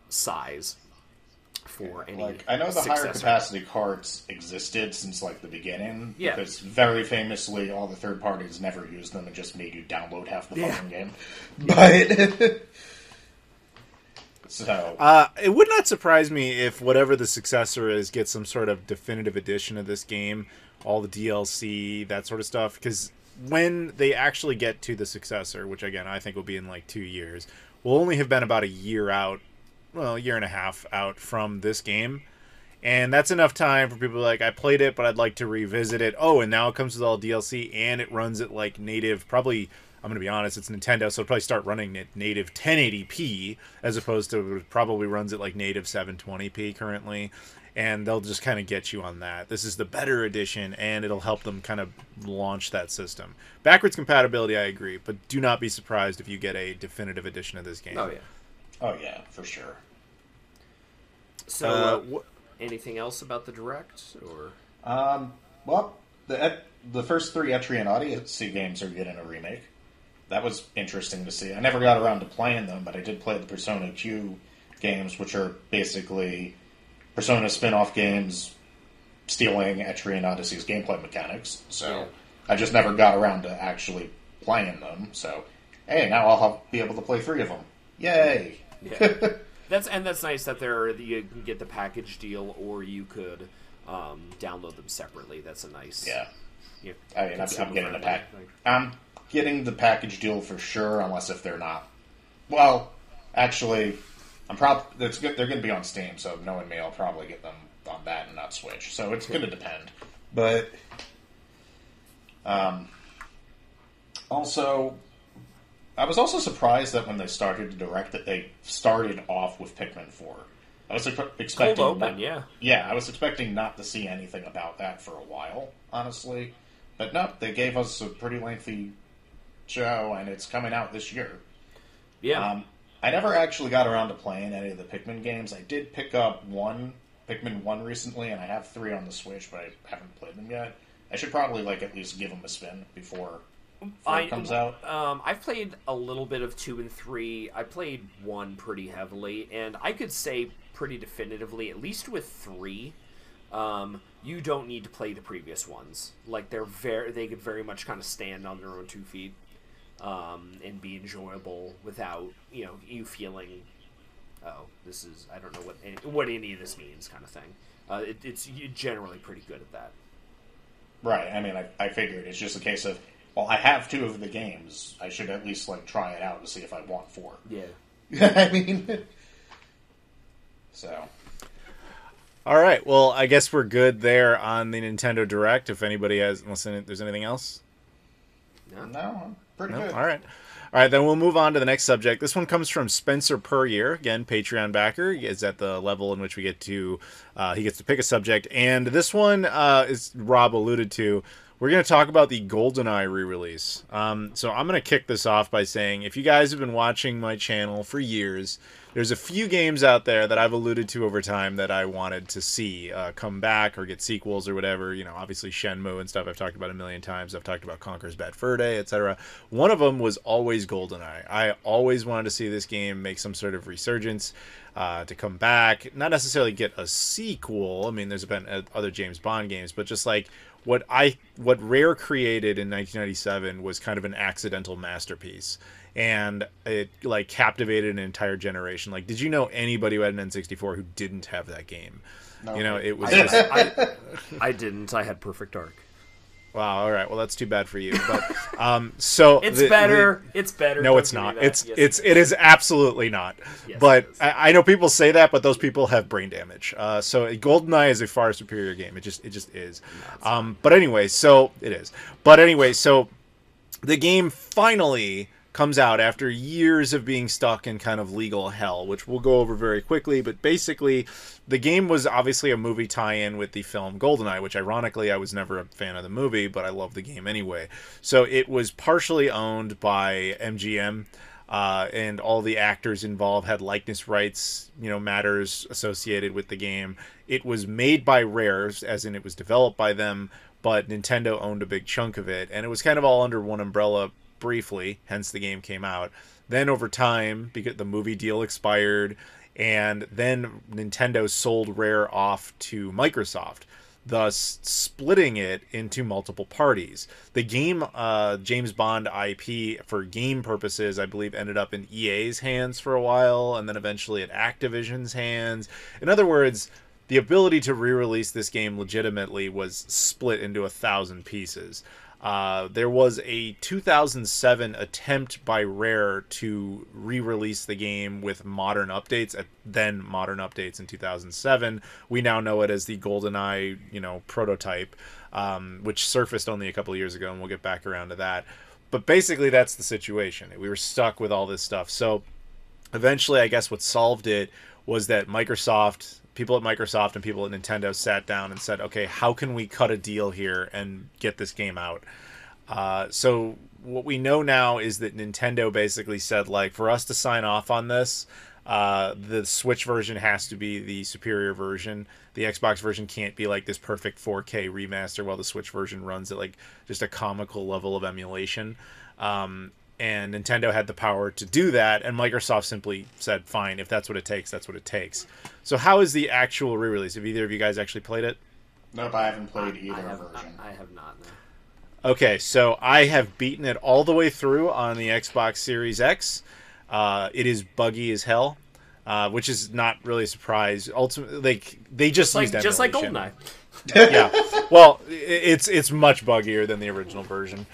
size. For any I know the successor. higher capacity carts existed since like the beginning. Yeah. Because very famously, all the third parties never used them and just made you download half the fucking game. But so it would not surprise me if whatever the successor is gets some sort of definitive edition of this game, all the DLC, that sort of stuff. Because when they actually get to the successor, which again I think will be in like 2 years, will only have been about a year out. Well, a year and a half out from this game. And that's enough time for people like, I played it, but I'd like to revisit it. Oh, and now it comes with all DLC, and it runs at like native, probably, I'm going to be honest, it's Nintendo, so it'll probably start running at native 1080p, as opposed to it probably runs at like native 720p currently. And they'll just kind of get you on that. This is the better edition, and it'll help them kind of launch that system. Backwards compatibility, I agree, but do not be surprised if you get a definitive edition of this game. Oh, yeah. Oh, yeah, for sure. So, anything else about the Direct? Or well, the first 3 Etrian Odyssey games are getting a remake. That was interesting to see. I never got around to playing them, but I did play the Persona Q games, which are basically Persona spin-off games stealing Etrian Odyssey's gameplay mechanics. So I just never got around to actually playing them. So, hey, now I'll be able to play 3 of them. Yay! Yeah. That's nice that you can get the package deal, or you could download them separately. That's a nice. Yeah. I mean, I'm getting I'm getting the package deal for sure, unless if they're not. Well, actually, they're going to be on Steam, so knowing me, I'll probably get them on that and not Switch. So it's going to depend. But also, I was also surprised that when they started to Direct, that they started off with Pikmin 4. I was expecting cold open, yeah. Yeah, I was expecting not to see anything about that for a while, honestly. But no, they gave us a pretty lengthy show, and it's coming out this year. Yeah. I never actually got around to playing any of the Pikmin games. I did pick up Pikmin 1 recently, and I have 3 on the Switch, but I haven't played them yet. I should probably at least give them a spin before it comes out. I've played a little bit of 2 and 3. I played 1 pretty heavily, and I could say pretty definitively, at least with 3, you don't need to play the previous ones. Like they could very much kind of stand on their own 2 feet, and be enjoyable without you feeling, oh, this is, I don't know what any of this means, kind of thing. It's generally pretty good at that. Right. I mean, I figured it's just a case of, well, I have 2 of the games. I should at least try it out to see if I want 4. Yeah. I mean, so. All right. Well, I guess we're good there on the Nintendo Direct. If anybody unless there's anything else. No, I'm pretty good. All right, then we'll move on to the next subject. This one comes from Spencer Puryear, again, Patreon backer. He is at the level in which we get to, he gets to pick a subject. And this one, as Rob alluded to, we're going to talk about the GoldenEye re-release. So I'm going to kick this off by saying, if you guys have been watching my channel for years, there's a few games out there that I've alluded to over time that I wanted to see come back or get sequels or whatever. Obviously Shenmue and stuff I've talked about a million times. I've talked about Conker's Bad Fur Day, etc. One of them was always GoldenEye. I always wanted to see this game make some sort of resurgence, to come back. Not necessarily get a sequel. I mean, there's been other James Bond games, but just like what Rare created in 1997 was kind of an accidental masterpiece. and it like captivated an entire generation. Like, did you know anybody who had an N64 who didn't have that game? No. You know, it was I didn't. I had Perfect Dark. Wow. All right. Well, that's too bad for you. But so It's better. It's better. No, Don't it's give me not. that. It is absolutely not. Yes, but it is. I know people say that, but those people have brain damage. So GoldenEye is a far superior game. It just is. But anyway, so it is. But anyway, so the game finally comes out after years of being stuck in kind of legal hell, which we'll go over very quickly. But basically, the game was obviously a movie tie-in with the film Goldeneye, which ironically I was never a fan of the movie, but I love the game anyway. So it was partially owned by MGM, and all the actors involved had likeness rights, matters associated with the game. It was made by Rare, as in it was developed by them, but Nintendo owned a big chunk of it, and it was kind of all under one umbrella briefly, hence the game came out. Then over time, because the movie deal expired, and then Nintendo sold Rare off to Microsoft, thus splitting it into multiple parties. The game James Bond IP, for game purposes, I believe ended up in EA's hands for a while, and then eventually at Activision's hands. In other words, the ability to re-release this game legitimately was split into 1,000 pieces. There was a 2007 attempt by Rare to re-release the game with modern updates, then modern updates in 2007. We now know it as the GoldenEye, prototype, which surfaced only a couple of years ago, and we'll get back around to that. But basically, that's the situation. We were stuck with all this stuff. So eventually, I guess what solved it was that people at Microsoft and people at Nintendo sat down and said, okay, how can we cut a deal here and get this game out? So what we know now is that Nintendo basically said, like, for us to sign off on this, the Switch version has to be the superior version. The Xbox version can't be like this perfect 4K remaster, while the Switch version runs at like just a comical level of emulation. And Nintendo had the power to do that, and Microsoft simply said, fine, if that's what it takes, that's what it takes. So how is the actual re-release? Have either of you guys actually played it? Nope, I haven't played either version. I have not, no. Okay, so I have beaten it all the way through on the Xbox Series X. It is buggy as hell, which is not really a surprise. Ultimately, they just used emulation. Just like GoldenEye. Yeah, well, it's much buggier than the original version.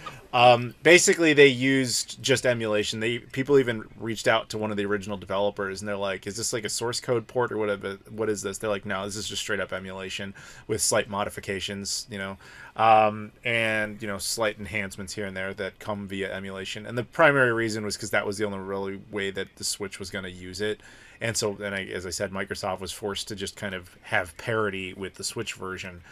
Basically, they used just emulation. People even reached out to one of the original developers, and they're like, "Is this like a source code port or whatever? What is this?" They're like, "No, this is just straight up emulation with slight modifications, and slight enhancements here and there that come via emulation." And the primary reason was because that was the only really way that the Switch was going to use it. And so, as I said, Microsoft was forced to just kind of have parity with the Switch version.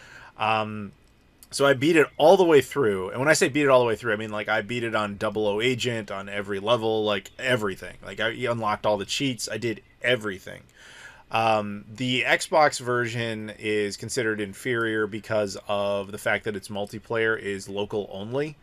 So I beat it all the way through. And when I say beat it all the way through, I mean, like, I beat it on 00 Agent, on every level, like, everything. Like, I unlocked all the cheats. I did everything. The Xbox version is considered inferior because of the fact that its multiplayer is local only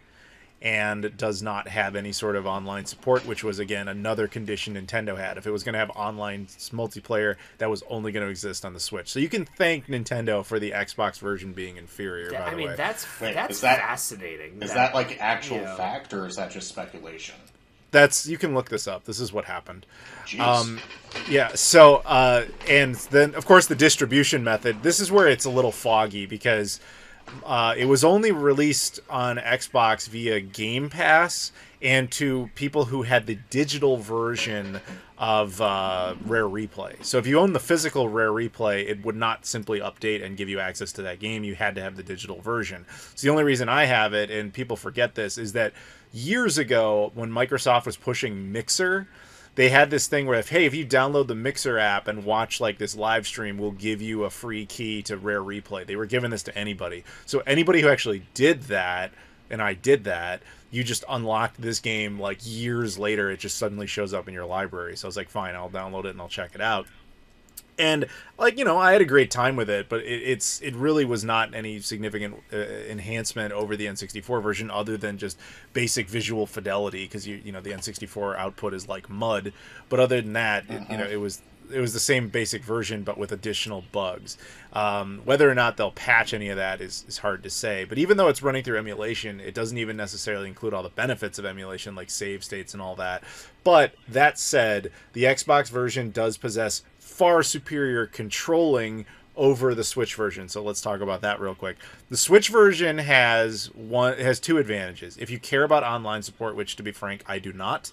and does not have any sort of online support, which was, again, another condition Nintendo had. If it was going to have online multiplayer, that was only going to exist on the Switch. So you can thank Nintendo for the Xbox version being inferior, by the way. That's Is that fascinating. Is that like actual fact, or is that just speculation? You can look this up. This is what happened. Jeez. Yeah, so, and then, of course, the distribution method. This is where it's a little foggy, because it was only released on Xbox via Game Pass and to people who had the digital version of Rare Replay. So if you own the physical Rare Replay, it would not simply update and give you access to that game. You had to have the digital version. So the only reason I have it, and people forget this, is that years ago when Microsoft was pushing Mixer, they had this thing where if you download the Mixer app and watch like this live stream, we'll give you a free key to Rare Replay. They were giving this to anybody. So anybody who actually did that, and I did that, you just unlocked this game like years later. It just suddenly shows up in your library. So I was like, fine, I'll download it and I'll check it out. And I had a great time with it, but it really was not any significant enhancement over the N64 version, other than just basic visual fidelity, because the N64 output is like mud. But other than that, it was the same basic version, but with additional bugs. Whether or not they'll patch any of that is hard to say. But even though it's running through emulation, it doesn't even necessarily include all the benefits of emulation, like save states and all that. But that said, the Xbox version does possess far superior controlling over the Switch version. So let's talk about that real quick. The Switch version has two advantages. If you care about online support, which to be frank, I do not,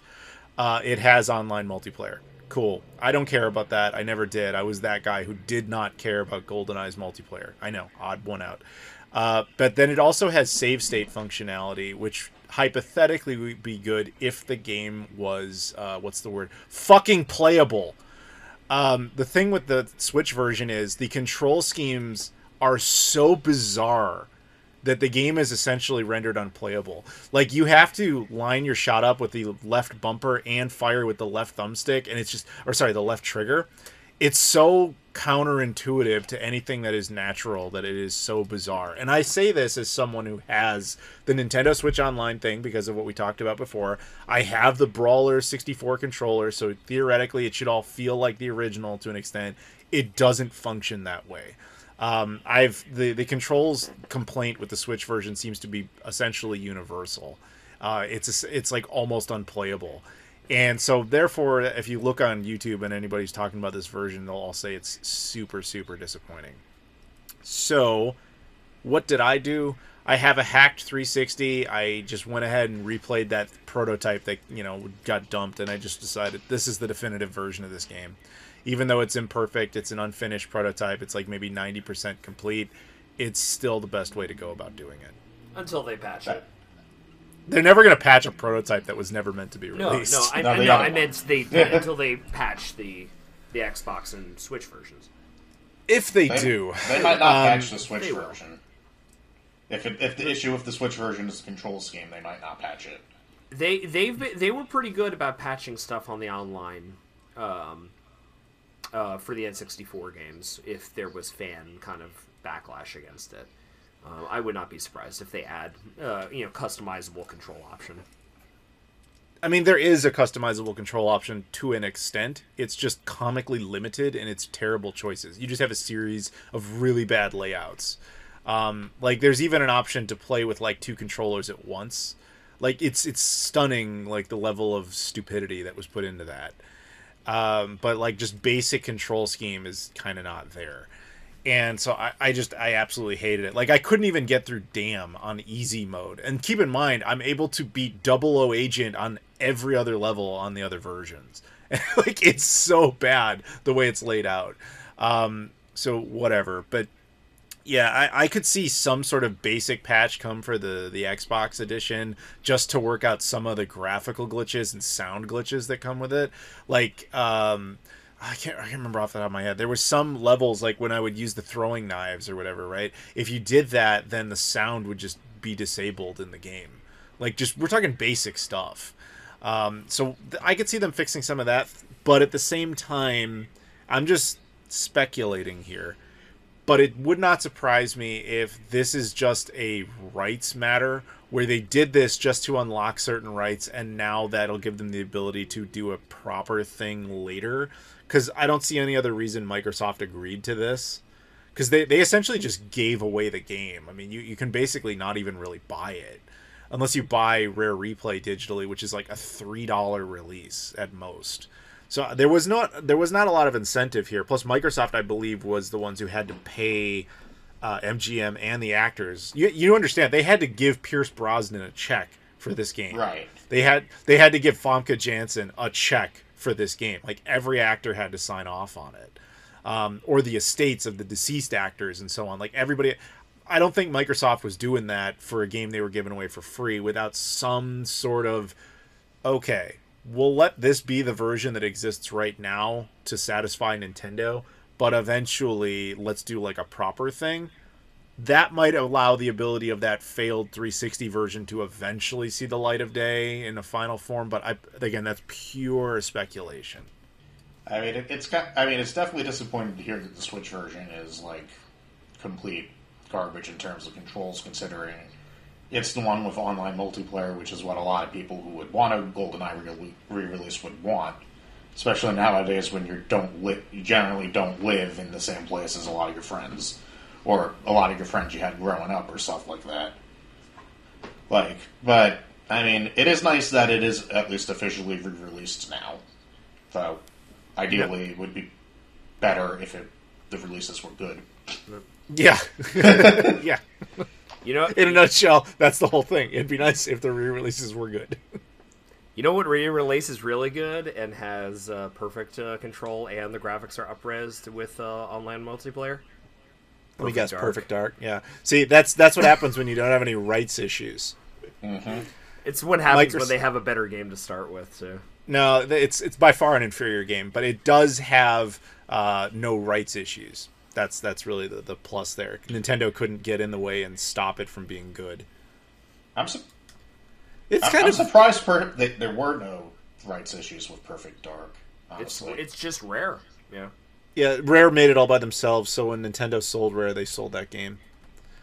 it has online multiplayer. Cool. I don't care about that. I never did. I was that guy who did not care about GoldenEye's multiplayer. I know, odd one out. But then it also has save state functionality, which hypothetically would be good if the game was, fucking playable. The thing with the Switch version is the control schemes are so bizarre that the game is essentially rendered unplayable. Like, you have to line your shot up with the left bumper and fire with the left thumbstick, and it's just, the left trigger. It's so counterintuitive to anything that is natural that it is so bizarre. And I say this as someone who has the Nintendo Switch Online thing because of what we talked about before. I have the Brawler 64 controller, so theoretically it should all feel like the original to an extent. It doesn't function that way. The controls complaint with the Switch version seems to be essentially universal. It's like almost unplayable. And so, therefore, if you look on YouTube and anybody's talking about this version, they'll all say it's super, super disappointing. So, what did I do? I have a hacked 360. I just went ahead and replayed that prototype that, got dumped, and I just decided this is the definitive version of this game. Even though it's imperfect, it's an unfinished prototype, it's like maybe 90% complete, it's still the best way to go about doing it. Until they patch it. They're never going to patch a prototype that was never meant to be released. I meant until they patch the Xbox and Switch versions. If they do. They might not patch the Switch version. If the issue with the Switch version is the control scheme, they might not patch it. They were pretty good about patching stuff on the online for the N64 games if there was fan kind of backlash against it. I would not be surprised if they add, customizable control option. I mean, there is a customizable control option to an extent. It's just comically limited in its terrible choices. You just have a series of really bad layouts. There's even an option to play with, two controllers at once. It's stunning, the level of stupidity that was put into that. But, just basic control scheme is kind of not there. And so I absolutely hated it. I couldn't even get through Damn on easy mode. And keep in mind, I'm able to beat 00 Agent on every other level on the other versions. It's so bad the way it's laid out. So whatever. But yeah, I could see some sort of basic patch come for the Xbox edition just to work out some of the graphical glitches and sound glitches that come with it. I can't remember off the top of my head. There were some levels, when I would use the throwing knives or whatever, right? If you did that, then the sound would just be disabled in the game. We're talking basic stuff. So I could see them fixing some of that, but at the same time, I'm just speculating here. But it would not surprise me if this is just a rights matter, where they did this just to unlock certain rights, and now that'll give them the ability to do a proper thing later. Because I don't see any other reason Microsoft agreed to this. Because they essentially just gave away the game. I mean, you can basically not even really buy it. Unless you buy Rare Replay digitally, which is a $3 release at most. So there was not a lot of incentive here. Plus, Microsoft, I believe, was the ones who had to pay MGM and the actors. You understand, they had to give Pierce Brosnan a check for this game. Right. They had to give Famke Janssen a check for this game. Every actor had to sign off on it. Or the estates of the deceased actors and so on. Everybody... I don't think Microsoft was doing that for a game they were giving away for free without some sort of, okay, we'll let this be the version that exists right now to satisfy Nintendo, but eventually let's do a proper thing. That might allow the ability of that failed 360 version to eventually see the light of day in a final form, but again, that's pure speculation. I mean, it's definitely disappointing to hear that the Switch version is complete garbage in terms of controls, considering it's the one with online multiplayer, which is what a lot of people who would want a GoldenEye re-release would want. especially nowadays when you generally don't live in the same place as a lot of your friends, or a lot of your friends you had growing up, or stuff like that. But I mean, it is nice that it is at least officially re-released now. Though, ideally, it would be better if the releases were good. Yeah. Yeah. You know, in a nutshell, that's the whole thing. It'd be nice if the re-releases were good. You know what re-release is really good and has perfect control and the graphics are up-resed with online multiplayer? Let me guess, Perfect Dark. Yeah. See, that's what happens when you don't have any rights issues. Mm-hmm. It's what happens when they have a better game to start with, too. No, it's by far an inferior game, but it does have no rights issues. That's really the plus there. Nintendo couldn't get in the way and stop it from being good. I'm surprised there were no rights issues with Perfect Dark. Honestly, it's just Rare. Yeah. Yeah, Rare made it all by themselves. So when Nintendo sold Rare, they sold that game.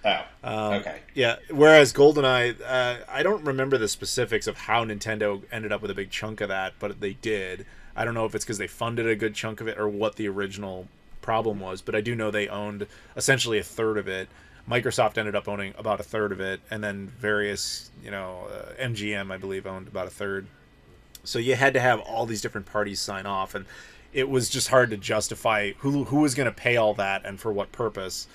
Oh, okay. Yeah. Whereas GoldenEye, I don't remember the specifics of how Nintendo ended up with a big chunk of that, but they did. I don't know if it's because they funded a good chunk of it or what the original problem was, but I do know they owned essentially a third of it. Microsoft ended up owning about a third of it, and then various, MGM, I believe, owned about a third. So you had to have all these different parties sign off, and it was just hard to justify who was going to pay all that and for what purpose.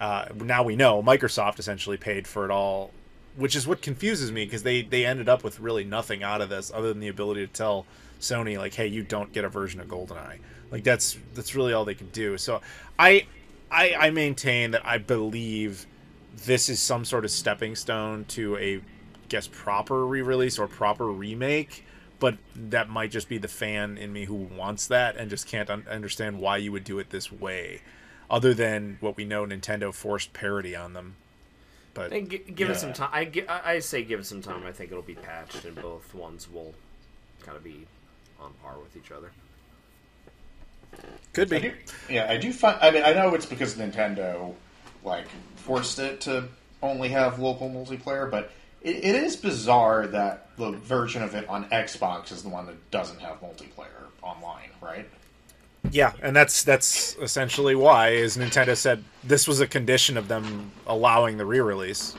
Now we know Microsoft essentially paid for it all, which is what confuses me, because they ended up with really nothing out of this other than the ability to tell Sony, like, hey, you don't get a version of GoldenEye. Like, that's really all they can do. So I maintain that I believe this is some sort of stepping stone to a, proper re-release or proper remake, but that might just be the fan in me who wants that and just can't understand why you would do it this way, other than what we know, Nintendo forced parity on them. But give it some time. I say give it some time. I think it'll be patched, and both ones will kind of be on par with each other. Could be. I do find. I mean, I know it's because Nintendo forced it to only have local multiplayer, but it is bizarre that the version of it on Xbox is the one that doesn't have multiplayer online, right? Yeah, and that's essentially why is Nintendo said this was a condition of them allowing the re-release.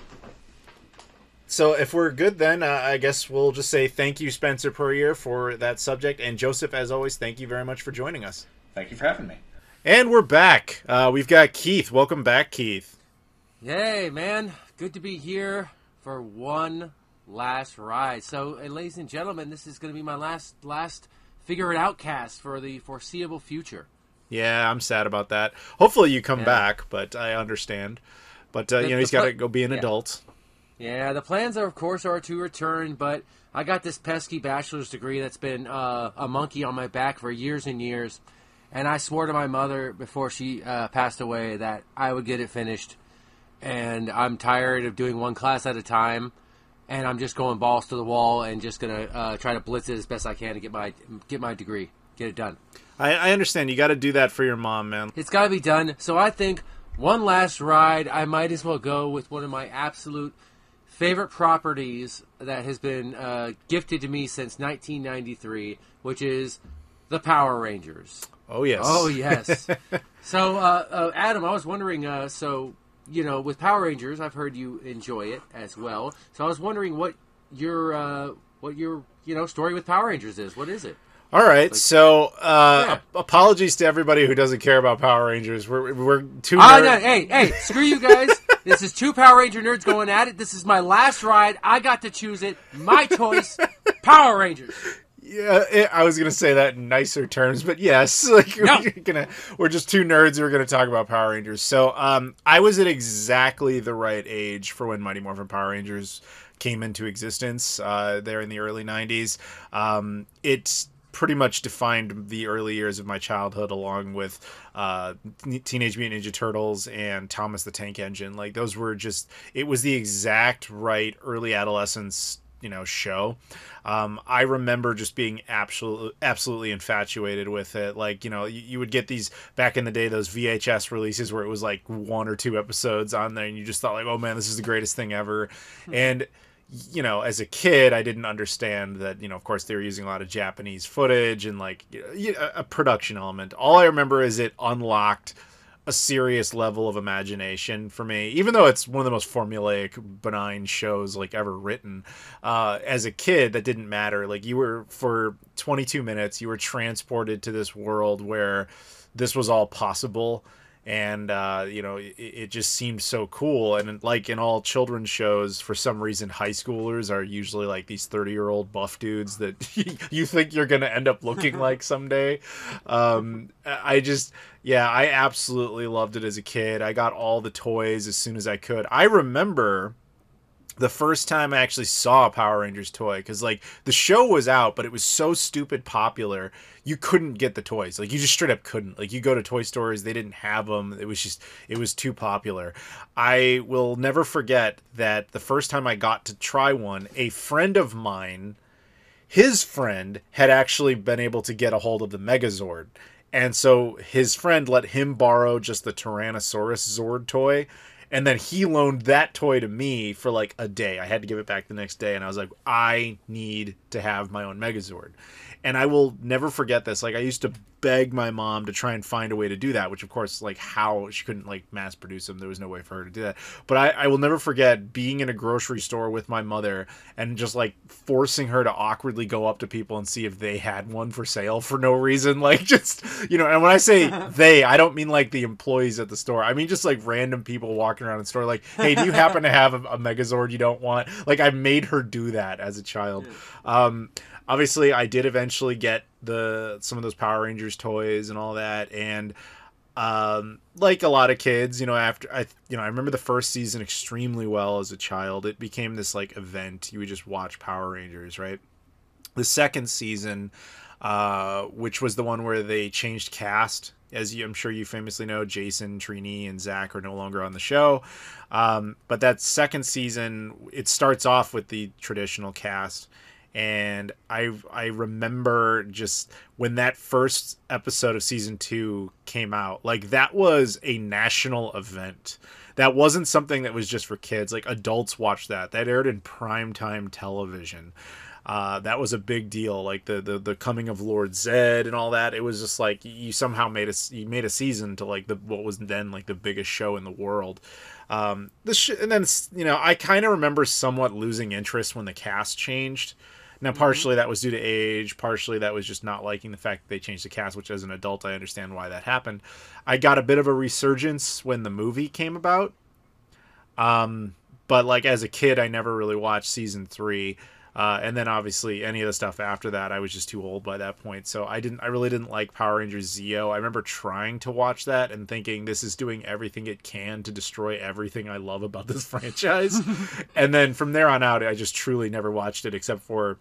So if we're good, then I guess we'll just say thank you, Spencer Perrier, for that subject, and Joseph, as always, thank you very much for joining us. Thank you for having me. And we're back. We've got Keith. Welcome back, Keith. Yay, man. Good to be here for one last ride. So, ladies and gentlemen, this is going to be my last Figure It Outcast for the foreseeable future. Yeah, I'm sad about that. Hopefully you come back, but I understand. But, he's got to go be an adult. Yeah, the plans, of course, are to return, but I got this pesky bachelor's degree that's been a monkey on my back for years and years. And I swore to my mother before she passed away that I would get it finished. And I'm tired of doing one class at a time. And I'm just going balls to the wall and just going to try to blitz it as best I can to get my degree. Get it done. I understand. You got to do that for your mom, man. It's got to be done. So I think one last ride, I might as well go with one of my absolute favorite properties that has been gifted to me since 1993, which is the Power Rangers. Oh, yes. Oh, yes. So, Adam, I was wondering, with Power Rangers, I've heard you enjoy it as well. So I was wondering what your story with Power Rangers is. What is it? All right, apologies to everybody who doesn't care about Power Rangers. We're too nerds. No, hey, screw you guys. This is two Power Ranger nerds going at it. This is my last ride. I got to choose it. My choice, Power Rangers. Yeah, I was gonna say that in nicer terms, but yes, we're just two nerds who are gonna talk about Power Rangers. So, I was at exactly the right age for when Mighty Morphin Power Rangers came into existence. There in the early '90s, it's pretty much defined the early years of my childhood, along with Teenage Mutant Ninja Turtles and Thomas the Tank Engine. Like, those were it was the exact right early adolescence, show. I remember just being absolutely infatuated with it. Like, you would get these, back in the day, those VHS releases where it was like 1 or 2 episodes on there, and you just thought like, oh man, this is the greatest thing ever. And you know, as a kid, I didn't understand that, you know, of course they were using a lot of Japanese footage and like a production element. All I remember is it unlocked a serious level of imagination for me, even though it's one of the most formulaic, benign shows like ever written. As a kid, that didn't matter. Like, you were, for 22 minutes, you were transported to this world where this was all possible. And, you know, it just seemed so cool. And like in all children's shows, for some reason, high schoolers are usually like these 30-year-old buff dudes that you think you're going to end up looking like someday. I absolutely loved it as a kid. I got all the toys as soon as I could. I remember the first time I actually saw a Power Rangers toy, because like the show was out, but it was so stupid popular, you couldn't get the toys. Like, you just straight up couldn't. Like, you go to toy stores, they didn't have them. It was too popular. I will never forget that the first time I got to try one, a friend of mine, his friend had actually been able to get a hold of the Megazord. And so his friend let him borrow just the Tyrannosaurus Zord toy. And then he loaned that toy to me for like a day. I had to give it back the next day. And I was like, I need to have my own Megazord. And I will never forget this. Like, I used to beg my mom to try and find a way to do that, which of course, like, how she couldn't like mass produce them. There was no way for her to do that. But I will never forget being in a grocery store with my mother and just like forcing her to awkwardly go up to people and see if they had one for sale for no reason. Like, just, you know, and when I say they, I don't mean like the employees at the store. I mean just like random people walking around the store like, hey, do you happen to have a Megazord you don't want? Like, I made her do that as a child. Obviously, I did eventually get some of those Power Rangers toys and all that, and like a lot of kids, you know, I remember the first season extremely well as a child. It became this like event. You would just watch Power Rangers, right? The second season, which was the one where they changed cast, as I'm sure you famously know, Jason, Trini, and Zach are no longer on the show. But that second season, it starts off with the traditional cast. And I remember just when that first episode of season 2 came out, like, that was a national event. That wasn't something that was just for kids. Like, adults watched that. That aired in primetime television. That was a big deal. Like the coming of Lord Zed and all that. It was just like you somehow made a season to like what was then like the biggest show in the world. And then, you know, I kind of remember somewhat losing interest when the cast changed. Now, partially that was due to age, partially that was just not liking the fact that they changed the cast, which as an adult, I understand why that happened. I got a bit of a resurgence when the movie came about. But like as a kid, I never really watched season 3. And then obviously any of the stuff after that, I was just too old by that point. So I really didn't like Power Rangers Zeo. I remember trying to watch that and thinking this is doing everything it can to destroy everything I love about this franchise. And then from there on out, I just truly never watched it except for,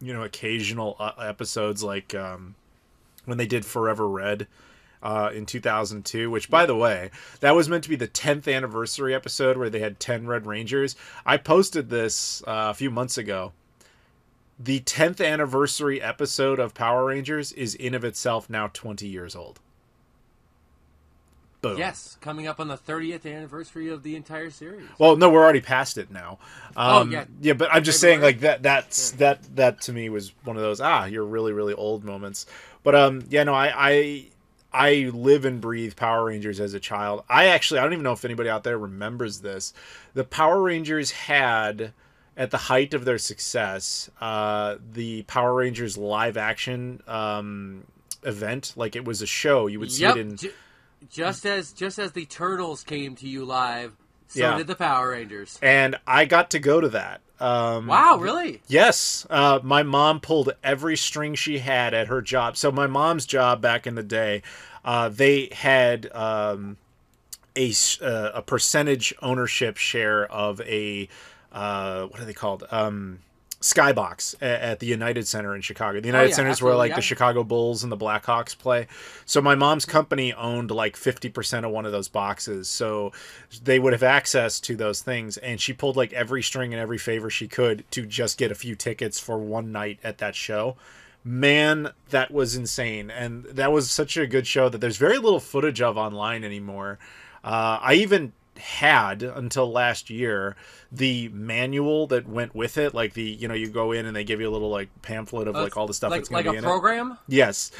you know, occasional episodes like when they did Forever Red in 2002, which, by the way, that was meant to be the 10th anniversary episode where they had 10 Red Rangers. I posted this a few months ago. The 10th anniversary episode of Power Rangers is in of itself now 20 years old. Boom. Yes, coming up on the 30th anniversary of the entire series. Well, no, we're already past it now. Yeah, but I'm just saying, like that to me was one of those you're really, really old moments. But I live and breathe Power Rangers as a child. I don't even know if anybody out there remembers this. The Power Rangers had, at the height of their success, the Power Rangers live action event. Like, it was a show. You would see it in. Just as the Turtles came to you live, so did the Power Rangers. And I got to go to that. Wow, really? Yes. My mom pulled every string she had at her job. So my mom's job back in the day, they had a percentage ownership share of a what are they called? Skybox at the United Center in Chicago. The United Center is where like the Chicago Bulls and the Blackhawks play. So my mom's company owned like 50% of one of those boxes. So they would have access to those things. And she pulled like every string and every favor she could to just get a few tickets for one night at that show. Man, that was insane. And that was such a good show that there's very little footage of online anymore. I even had until last year the manual that went with it, like the, you know, you go in and they give you a little like pamphlet of like all the stuff that's going to be in it. Like a program? Yes.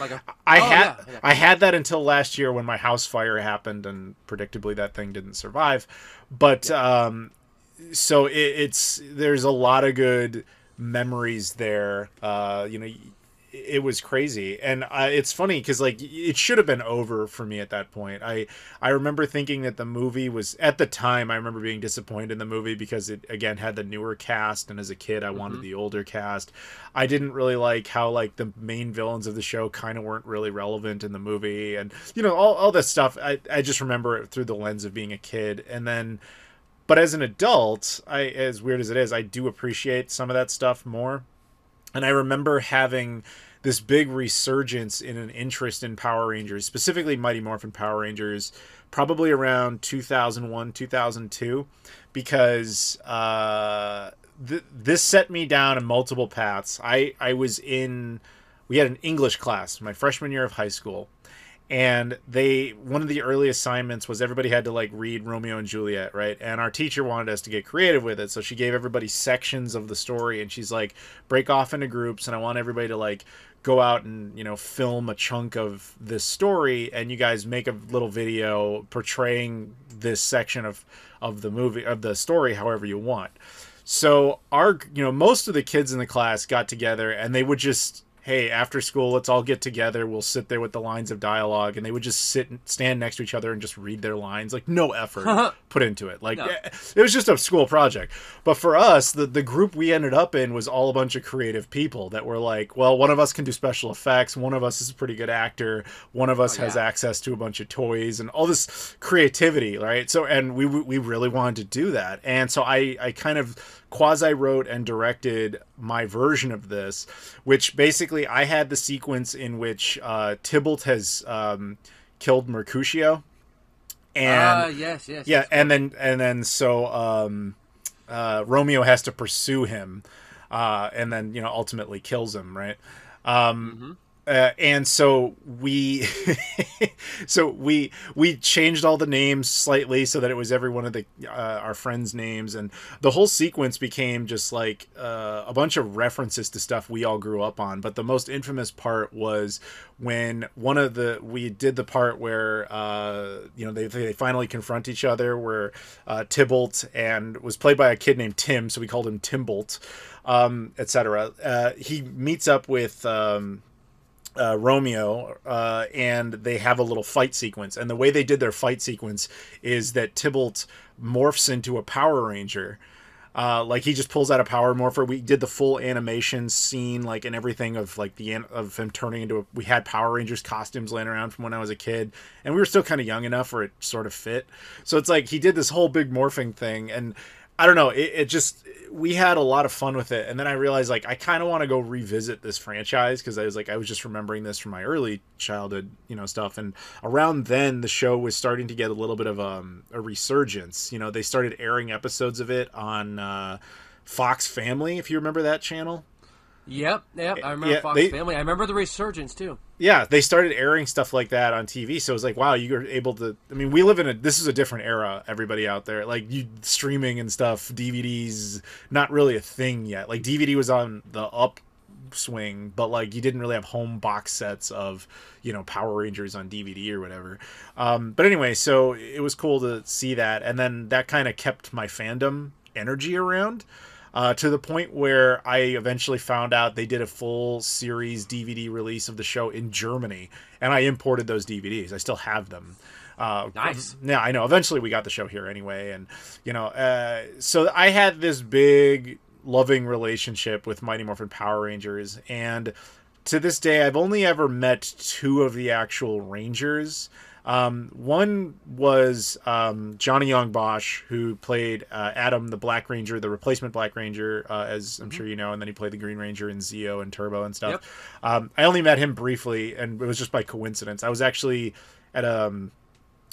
I had that until last year when my house fire happened, and predictably that thing didn't survive. But so it's there's a lot of good memories there. You know, it was crazy, and it's funny because like it should have been over for me at that point. I remember thinking that the movie was, at the time I remember being disappointed in the movie because it again had the newer cast, and as a kid I wanted the older cast. I didn't really like how like the main villains of the show kind of weren't really relevant in the movie, and you know, all this stuff. I just remember it through the lens of being a kid, and then but as an adult, as weird as it is, I do appreciate some of that stuff more. And I remember having this big resurgence in an interest in Power Rangers, specifically Mighty Morphin Power Rangers, probably around 2001, 2002, because this set me down in multiple paths. We had an English class my freshman year of high school, and one of the early assignments was everybody had to like read Romeo and Juliet, right? And our teacher wanted us to get creative with it, so she gave everybody sections of the story, and she's like, break off into groups, and I want everybody to like go out and, you know, film a chunk of this story, and you guys make a little video portraying this section of the movie, of the story, however you want. So most of the kids in the class got together, and they would just, hey, after school, let's all get together. We'll sit there with the lines of dialogue, and they would just stand next to each other and just read their lines. Like, no effort put into it. Like, it was just a school project. But for us, the group we ended up in was all a bunch of creative people that were like, well, one of us can do special effects. One of us is a pretty good actor. One of us has access to a bunch of toys and all this creativity, right? So, and we really wanted to do that. And so I kind of quasi-wrote and directed my version of this, which basically I had the sequence in which Tybalt has killed Mercutio, and yeah, and then Romeo has to pursue him, and then, you know, ultimately kills him, right? And so we changed all the names slightly so that it was every one of our friends' names, and the whole sequence became just like a bunch of references to stuff we all grew up on. But the most infamous part was when we did the part where they finally confront each other, where Tybalt and was played by a kid named Tim, so we called him Timbalt, etc. He meets up with Romeo, and they have a little fight sequence, and the way they did their fight sequence is that Tybalt morphs into a Power Ranger. Like, he just pulls out a power morpher. We did the full animation scene, like, and everything of like of him turning into we had Power Rangers costumes laying around from when I was a kid, and we were still kind of young enough where it sort of fit. So it's like he did this whole big morphing thing, and I don't know, it just, we had a lot of fun with it. And then I realized, like, I kind of want to go revisit this franchise, because I was just remembering this from my early childhood, you know, stuff. And around then, the show was starting to get a little bit of a resurgence. You know, they started airing episodes of it on Fox Family, if you remember that channel. Yep. I remember Fox Family. I remember the resurgence too. Yeah, they started airing stuff like that on TV. So it was like, wow, you were able to. I mean, we live this is a different era. Everybody out there, like, streaming and stuff, DVDs, not really a thing yet. Like, DVD was on the upswing, but like, you didn't really have home box sets of, you know, Power Rangers on DVD or whatever. But anyway, so it was cool to see that, and then that kind of kept my fandom energy around. To the point where I eventually found out they did a full series DVD release of the show in Germany, and I imported those DVDs. I still have them. Nice. Yeah, I know. Eventually we got the show here anyway, and, you know, so I had this big loving relationship with Mighty Morphin Power Rangers, and to this day I've only ever met two of the actual Rangers. One was Johnny Young Bosch, who played Adam the Black Ranger, the replacement Black Ranger, as I'm sure you know, and then he played the Green Ranger in Zeo and Turbo and stuff. Yep. I only met him briefly, and it was just by coincidence. I was actually at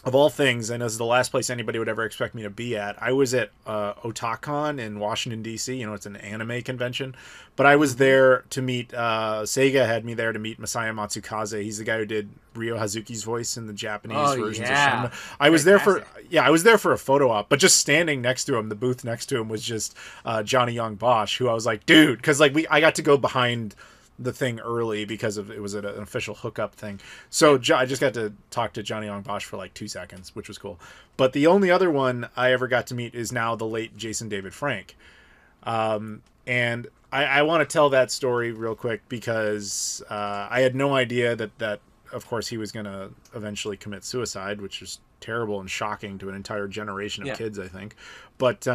of all things, and this is the last place anybody would ever expect me to be at, I was at Otakon in Washington, D.C. You know, it's an anime convention. But I was there to meet, Sega had me there to meet Masaya Matsukaze. He's the guy who did Ryo Hazuki's voice in the Japanese versions of Shenmue. I was there for a photo op, but just standing next to him, the booth next to him was just Johnny Young Bosch, who I was like, dude, because like I got to go behind the thing early because of it was an official hookup thing. So I just got to talk to Johnny Young Bosch for like 2 seconds, which was cool. But the only other one I ever got to meet is now the late Jason David Frank. And I want to tell that story real quick because I had no idea that of course he was going to eventually commit suicide, which is terrible and shocking to an entire generation of kids, I think. But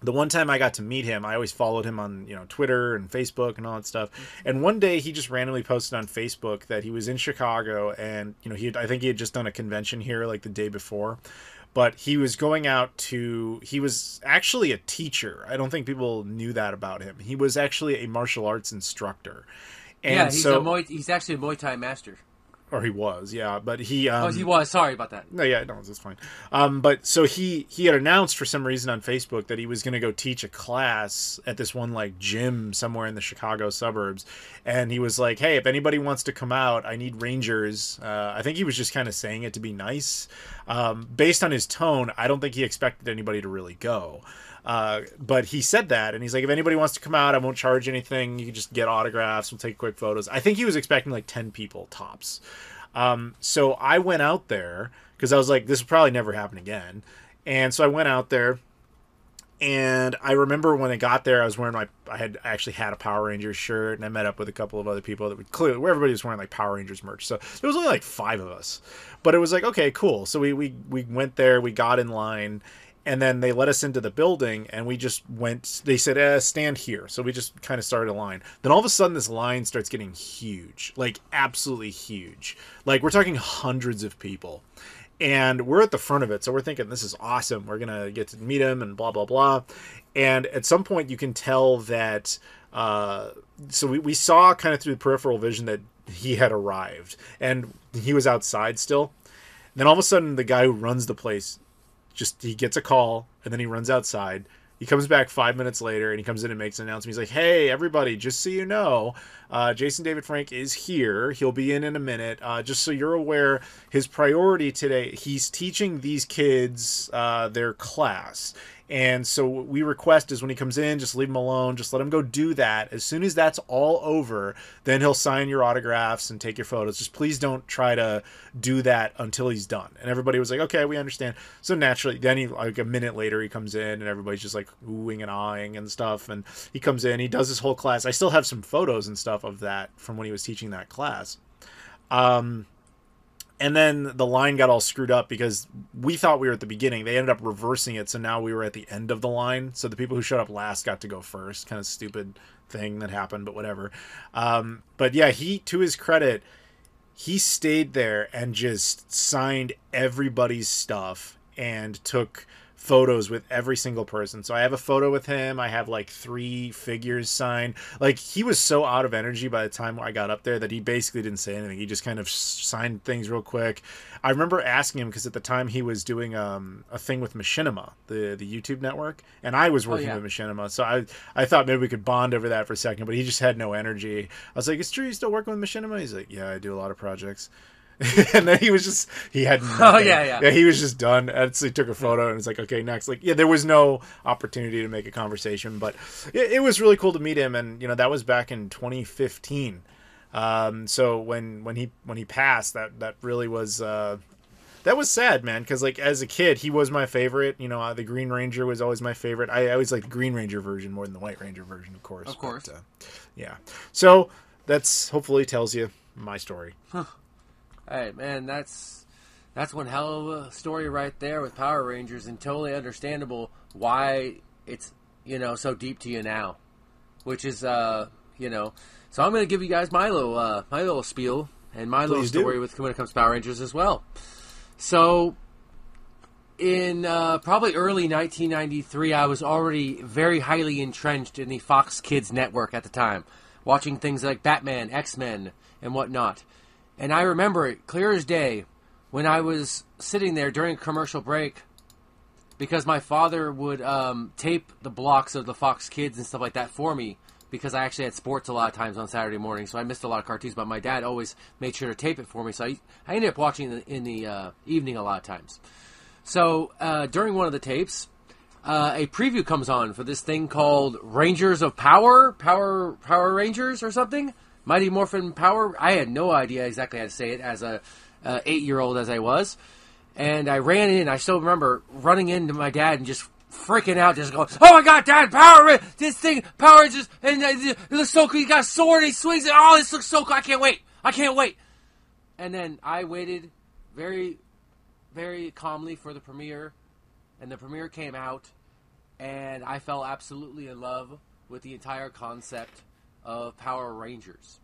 the one time I got to meet him, I always followed him on, you know, Twitter and Facebook and all that stuff. And one day he just randomly posted on Facebook that he was in Chicago and, you know, I think he had just done a convention here like the day before. But he was going out he was actually a teacher. I don't think people knew that about him. He was actually a martial arts instructor. And he's actually a Muay Thai master. Or he was, yeah, but he... he was, sorry about that. No, it's fine. But so he had announced for some reason on Facebook that he was going to go teach a class at this one, like, gym somewhere in the Chicago suburbs. And he was like, hey, if anybody wants to come out, I need rangers. I think he was just kind of saying it to be nice. Based on his tone, I don't think he expected anybody to really go. But he said that, and he's like, if anybody wants to come out, I won't charge anything. You can just get autographs. We'll take quick photos. I think he was expecting like 10 people tops. So I went out there because I was like, this will probably never happen again. And so I went out there, and I remember when I got there, I was wearing I actually had a Power Rangers shirt, and I met up with a couple of other people that would clearly, where everybody was wearing like Power Rangers merch. So there was only like 5 of us, but it was like, okay, cool. So we went there, we got in line. And then they let us into the building, and we just went. They said, stand here. So we just kind of started a line. Then all of a sudden, this line starts getting huge, like absolutely huge. Like we're talking hundreds of people. And we're at the front of it, so we're thinking, this is awesome. We're going to get to meet him and blah, blah, blah. And at some point, you can tell that... so we saw kind of through the peripheral vision that he had arrived. And he was outside still. Then all of a sudden, the guy who runs the place... he gets a call, and then he runs outside. He comes back 5 minutes later, and he comes in and makes an announcement. He's like, hey, everybody, just so you know, Jason David Frank is here. He'll be in a minute. Just so you're aware, his priority today, he's teaching these kids their class. And so what we request is when he comes in, just leave him alone. Just let him go do that. As soon as that's all over, then he'll sign your autographs and take your photos. Just please don't try to do that until he's done. And everybody was like, okay, we understand. So naturally, then he, like a minute later, he comes in and everybody's just like oohing and ahhing and stuff. And he comes in, he does his whole class. I still have some photos and stuff of that from when he was teaching that class. And then the line got all screwed up because we thought we were at the beginning. They ended up reversing it, so now we were at the end of the line. So the people who showed up last got to go first. Kind of stupid thing that happened, but whatever. But yeah, to his credit, he stayed there and just signed everybody's stuff and took photos with every single person. So I have a photo with him. I have like 3 figures signed. Like he was so out of energy by the time I got up there that he basically didn't say anything. He just kind of signed things real quick. I remember asking him because at the time he was doing a thing with Machinima, the YouTube network, and I was working with Machinima. So I thought maybe we could bond over that for a second, but he just had no energy. I was like, "It's true, you still working with Machinima?" He's like, "Yeah, I do a lot of projects." And then he had nothing. He was just done. And so he took a photo and it's like, okay, next. Like, yeah, there was no opportunity to make a conversation, but it was really cool to meet him. And that was back in 2015. So when he passed, that really was that was sad, man, because like as a kid he was my favorite. The Green Ranger was always my favorite. I always liked the Green Ranger version more than the White Ranger version, of course. But, yeah, so that's hopefully tells you my story. Hey, man, that's one hell of a story right there with Power Rangers, and totally understandable why it's, so deep to you now. Which is, So I'm going to give you guys my little spiel and my little story when it comes to Power Rangers as well. So, in probably early 1993, I was already very highly entrenched in the Fox Kids network at the time, watching things like Batman, X-Men, and whatnot. And I remember it clear as day when I was sitting there during a commercial break, because my father would tape the blocks of the Fox Kids and stuff like that for me, because I actually had sports a lot of times on Saturday morning, so I missed a lot of cartoons, but my dad always made sure to tape it for me, so I ended up watching in the evening a lot of times. So during one of the tapes, a preview comes on for this thing called Rangers of Power Rangers or something? Mighty Morphin Power? I had no idea exactly how to say it as a 8-year-old as I was. And I ran in, I still remember running into my dad and just freaking out, just going, "Oh my God, Dad, this thing, Power Rangers, and it looks so cool, he got a sword, he swings it, oh, this looks so cool, I can't wait. And then I waited very, very calmly for the premiere, and the premiere came out, and I fell absolutely in love with the entire concept of Power Rangers.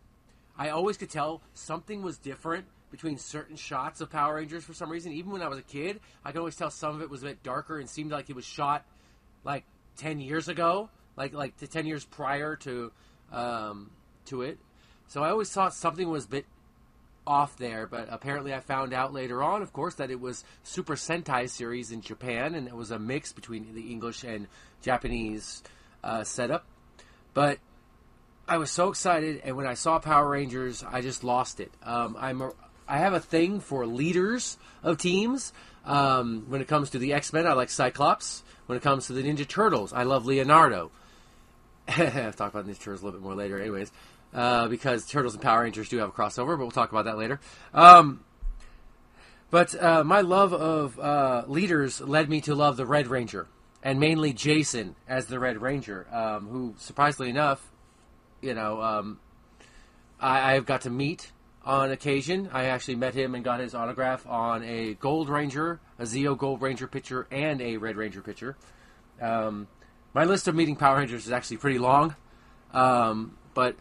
I always could tell something was different between certain shots of Power Rangers for some reason. Even when I was a kid, I could always tell some of it was a bit darker and seemed like it was shot like 10 years ago, like the 10 years prior to it. So I always thought something was a bit off there, but apparently I found out later on, of course, that it was Super Sentai series in Japan, and it was a mix between the English and Japanese setup. But I was so excited, and when I saw Power Rangers, I just lost it. I have a thing for leaders of teams. When it comes to the X-Men, I like Cyclops. When it comes to the Ninja Turtles, I love Leonardo. I'll talk about Ninja Turtles a little bit more later anyways, because Turtles and Power Rangers do have a crossover, but we'll talk about that later. But my love of leaders led me to love the Red Ranger, and mainly Jason as the Red Ranger, who, surprisingly enough, I've got to meet on occasion. I actually met him and got his autograph on a Gold Ranger, a Zeo Gold Ranger picture, and a Red Ranger picture. My list of meeting Power Rangers is actually pretty long, but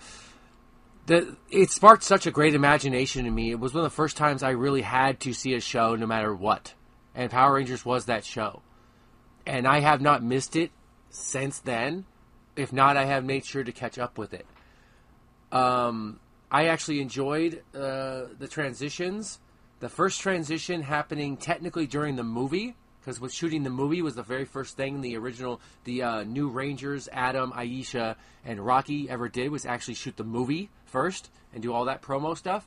it sparked such a great imagination in me. It was one of the first times I really had to see a show no matter what, and Power Rangers was that show. And I have not missed it since then. If not, I have made sure to catch up with it. I actually enjoyed the transitions. The first transition happening technically during the movie, because with shooting the movie was the very first thing the new Rangers, Adam, Aisha, and Rocky ever did, was actually shoot the movie first and do all that promo stuff.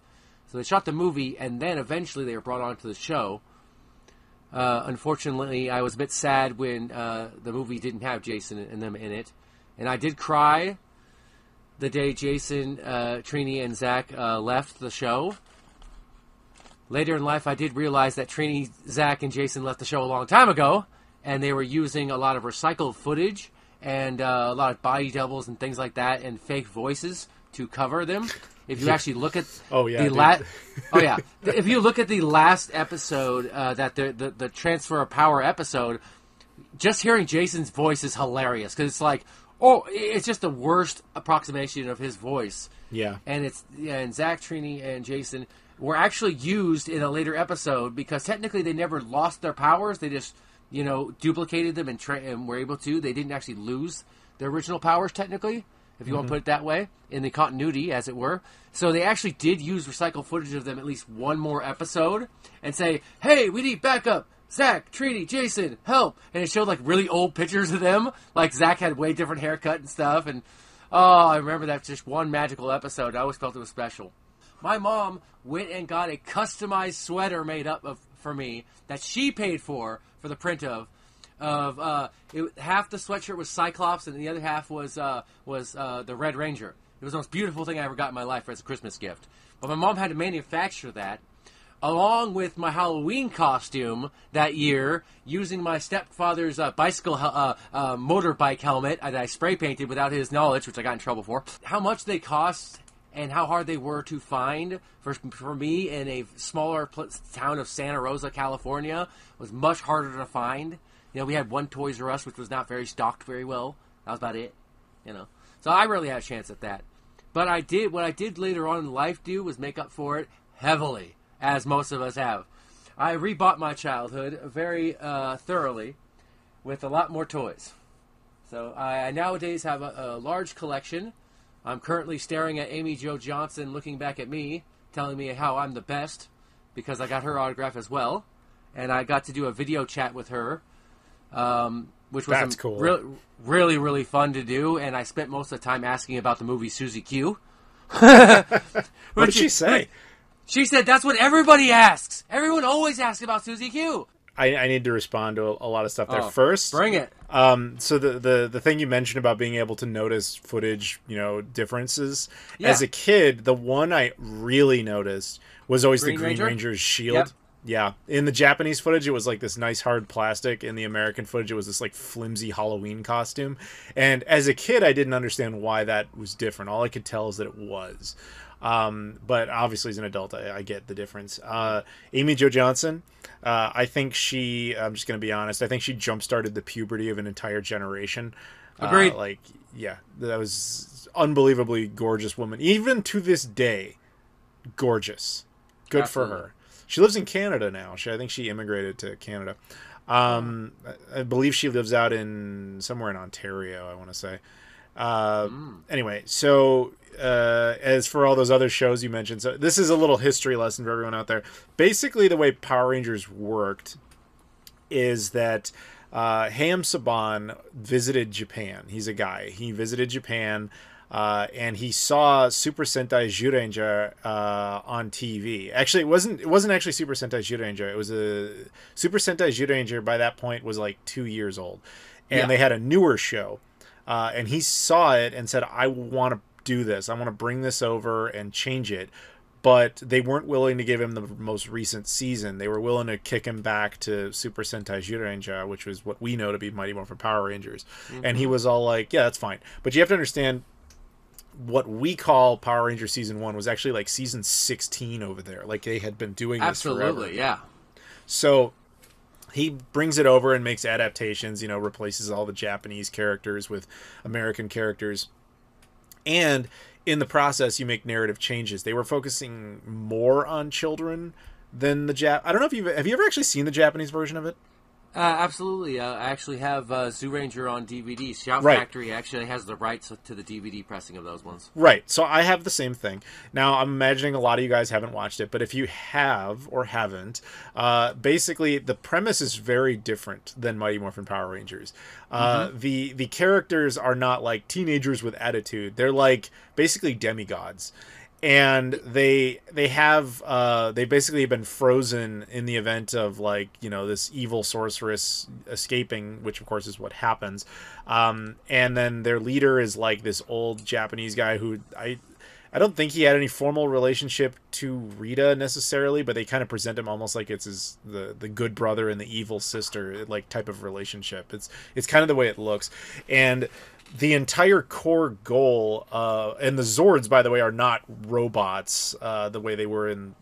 So they shot the movie, and then eventually they were brought onto the show. Unfortunately, I was a bit sad when the movie didn't have Jason and them in it. And I did cry the day Jason, Trini, and Zach left the show. Later in life, I did realize that Trini, Zach, and Jason left the show a long time ago, and they were using a lot of recycled footage and a lot of body doubles and things like that, and fake voices to cover them. If you actually look at if you look at the last episode, that the Transfer of Power episode, just hearing Jason's voice is hilarious, because it's like, it's just the worst approximation of his voice. Yeah. And and Zach, Trini, and Jason were actually used in a later episode, because technically they never lost their powers. They just, duplicated them and were able to. They didn't actually lose their original powers, technically, if you want to put it that way, in the continuity, as it were. So they actually did use recycled footage of them at least one more episode and say, "Hey, we need backup. Zach, Trini, Jason, help." And it showed like really old pictures of them. Like Zach had way different haircut and stuff. And I remember that just one magical episode. I always felt it was special. My mom went and got a customized sweater made up for me that she paid for the print of. Half the sweatshirt was Cyclops and the other half was the Red Ranger. It was the most beautiful thing I ever got in my life as a Christmas gift. But my mom had to manufacture that, along with my Halloween costume that year, using my stepfather's bicycle motorbike helmet that I spray painted without his knowledge, which I got in trouble for. How much they cost and how hard they were to find for me in a smaller town of Santa Rosa, California, was much harder to find. We had one Toys R Us, which was not very stocked very well. That was about it, So I really had a chance at that. But what I did later on in life was make up for it heavily, as most of us have. I rebought my childhood very thoroughly with a lot more toys. So I nowadays have a large collection. I'm currently staring at Amy Jo Johnson looking back at me, telling me how I'm the best, because I got her autograph as well, and I got to do a video chat with her, which was That's cool. really, really fun to do, and I spent most of the time asking about the movie Suzy Q. What did she say? She said, that's what everybody asks. Everyone always asks about Suzy Q. I need to respond to a lot of stuff there. First, bring it. So the thing you mentioned about being able to notice footage, differences. Yeah. As a kid, the one I really noticed was always the Green Ranger's shield. Yep. Yeah. In the Japanese footage, it was like this nice hard plastic. In the American footage, it was this like flimsy Halloween costume. And as a kid, I didn't understand why that was different. All I could tell is that it was. But obviously as an adult, I get the difference. Amy Jo Johnson, I think I'm just going to be honest, I think she jump-started the puberty of an entire generation. Agreed. That was unbelievably gorgeous woman. Even to this day, gorgeous. Good Absolutely. for her. She lives in Canada now. I think she immigrated to Canada. I believe she lives out somewhere in Ontario, I want to say. Anyway, so as for all those other shows you mentioned, so this is a little history lesson for everyone out there. Basically, the way Power Rangers worked is that Hayam Saban visited Japan. He's a guy. He visited Japan, and he saw Super Sentai Zyuranger on TV. Actually, it wasn't actually Super Sentai Zyuranger. It was a Super Sentai Zyuranger. By that point, was like 2 years old, and they had a newer show. And he saw it and said, I want to do this. I want to bring this over and change it. But they weren't willing to give him the most recent season. They were willing to kick him back to Super Sentai Zyuranger, which was what we know to be Mighty Morphin Power Rangers. Mm-hmm. And he was all like, yeah, that's fine. But you have to understand, what we call Power Rangers Season 1 was actually like Season 16 over there. Like they had been doing this forever. Absolutely, yeah. So he brings it over and makes adaptations, replaces all the Japanese characters with American characters. And in the process, you make narrative changes. They were focusing more on children than the I don't know if have you ever actually seen the Japanese version of it? Absolutely. I actually have Zyuranger on DVD. Shout Right. Factory actually has the rights to the DVD pressing of those ones. Right. So I have the same thing. Now, I'm imagining a lot of you guys haven't watched it, but if you have or haven't, basically the premise is very different than Mighty Morphin Power Rangers. The characters are not like teenagers with attitude. They're like basically demigods. And they basically have been frozen in the event of this evil sorceress escaping, which of course is what happens. And then their leader is like this old Japanese guy who I don't think he had any formal relationship to Rita necessarily, but they kind of present him almost like it's the good brother and the evil sister type of relationship. It's kind of the way it looks. And the entire core goal, and the Zords, by the way, are not robots the way they were in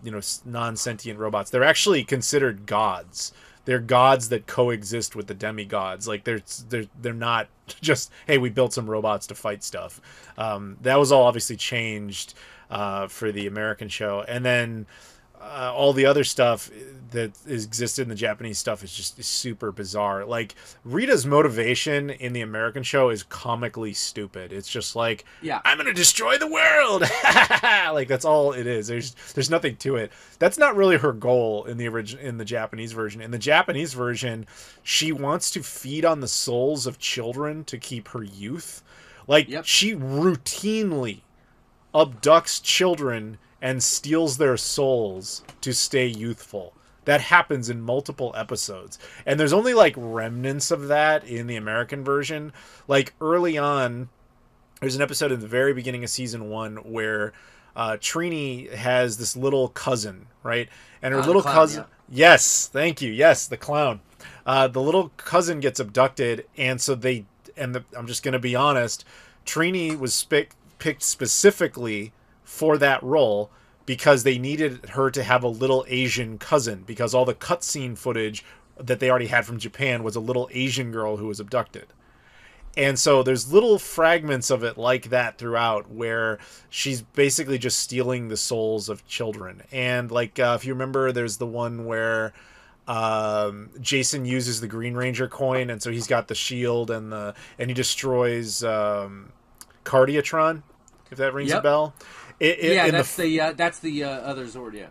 non-sentient robots. They're actually considered gods. They're gods that coexist with the demigods. Like they're not just, hey, we built some robots to fight stuff. That was all obviously changed for the American show, and then all the other stuff that existed in the Japanese stuff is just super bizarre. Like Rita's motivation in the American show is comically stupid. It's just like, I'm gonna destroy the world. Like that's all it is. There's nothing to it. That's not really her goal in the Japanese version. In the Japanese version, she wants to feed on the souls of children to keep her youth. She routinely abducts children and steals their souls to stay youthful. That happens in multiple episodes. And there's only remnants of that in the American version. Early on, there's an episode in the very beginning of season 1 where Trini has this little cousin, right? And her little clown, cousin... yeah. Yes, thank you. Yes, the clown. The little cousin gets abducted, and so I'm just going to be honest, Trini was picked specifically for that role because they needed her to have a little Asian cousin, because all the cutscene footage that they already had from Japan was a little Asian girl who was abducted. And so there's little fragments of it like that throughout where she's basically just stealing the souls of children. And if you remember, there's the one where Jason uses the Green Ranger coin, and so he's got the shield and he destroys Cardiatron, if that rings a bell. That's the other Zord, yeah.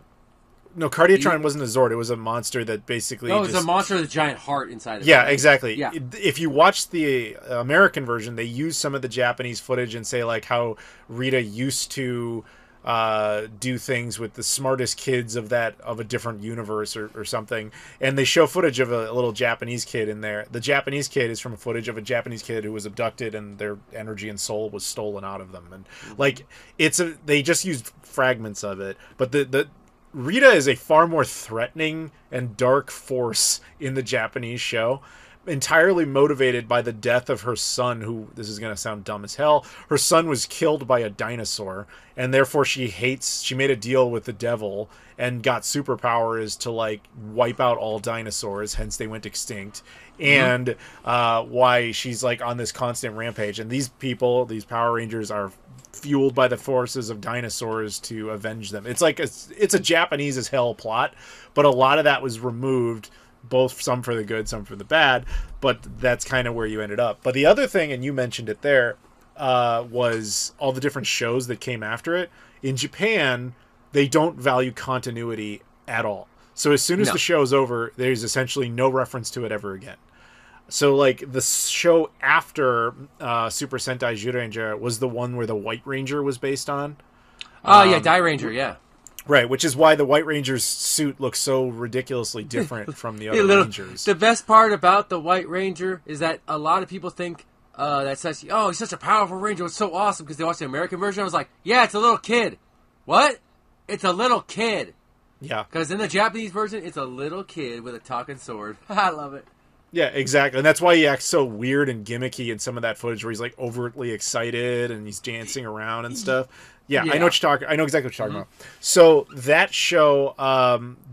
No, Cardiotron wasn't a Zord. It was a monster that basically. No, it was a monster with a giant heart inside of it. Yeah, exactly. Yeah. If you watch the American version, they use some of the Japanese footage and say like how Rita used to do things with the smartest kids of a different universe or something, and they show footage of a little Japanese kid in there. The Japanese kid is from footage of a Japanese kid who was abducted and their energy and soul was stolen out of them, and like they just used fragments of it, but the Rita is a far more threatening and dark force in the Japanese show, entirely motivated by the death of her son, who, this is going to sound dumb as hell, her son was killed by a dinosaur, and therefore she made a deal with the devil and got superpowers to like wipe out all dinosaurs, hence they went extinct, and why she's like on this constant rampage. And these Power Rangers are fueled by the forces of dinosaurs to avenge them. It's like it's a Japanese as hell plot, but a lot of that was removed, both some for the good, some for the bad, but that's kind of where you ended up. But the other thing, and you mentioned it there, was all the different shows that came after it. In Japan, they don't value continuity at all. So as soon as the show's over, there's essentially no reference to it ever again. So, like, the show after Super Sentai Zyuranger was the one where the White Ranger was based on. Oh, yeah, Die Ranger, yeah. Right, which is why the White Ranger's suit looks so ridiculously different from the other Rangers. The best part about the White Ranger is that a lot of people think that says, oh, he's such a powerful Ranger, it's so awesome, because they watched the American version. I was like, yeah, it's a little kid. What? It's a little kid. Yeah. Because in the Japanese version, it's a little kid with a talking sword. I love it. Yeah, exactly. And that's why he acts so weird and gimmicky in some of that footage where he's like overtly excited and he's dancing around and stuff. Yeah. I know exactly what you're talking about. So that show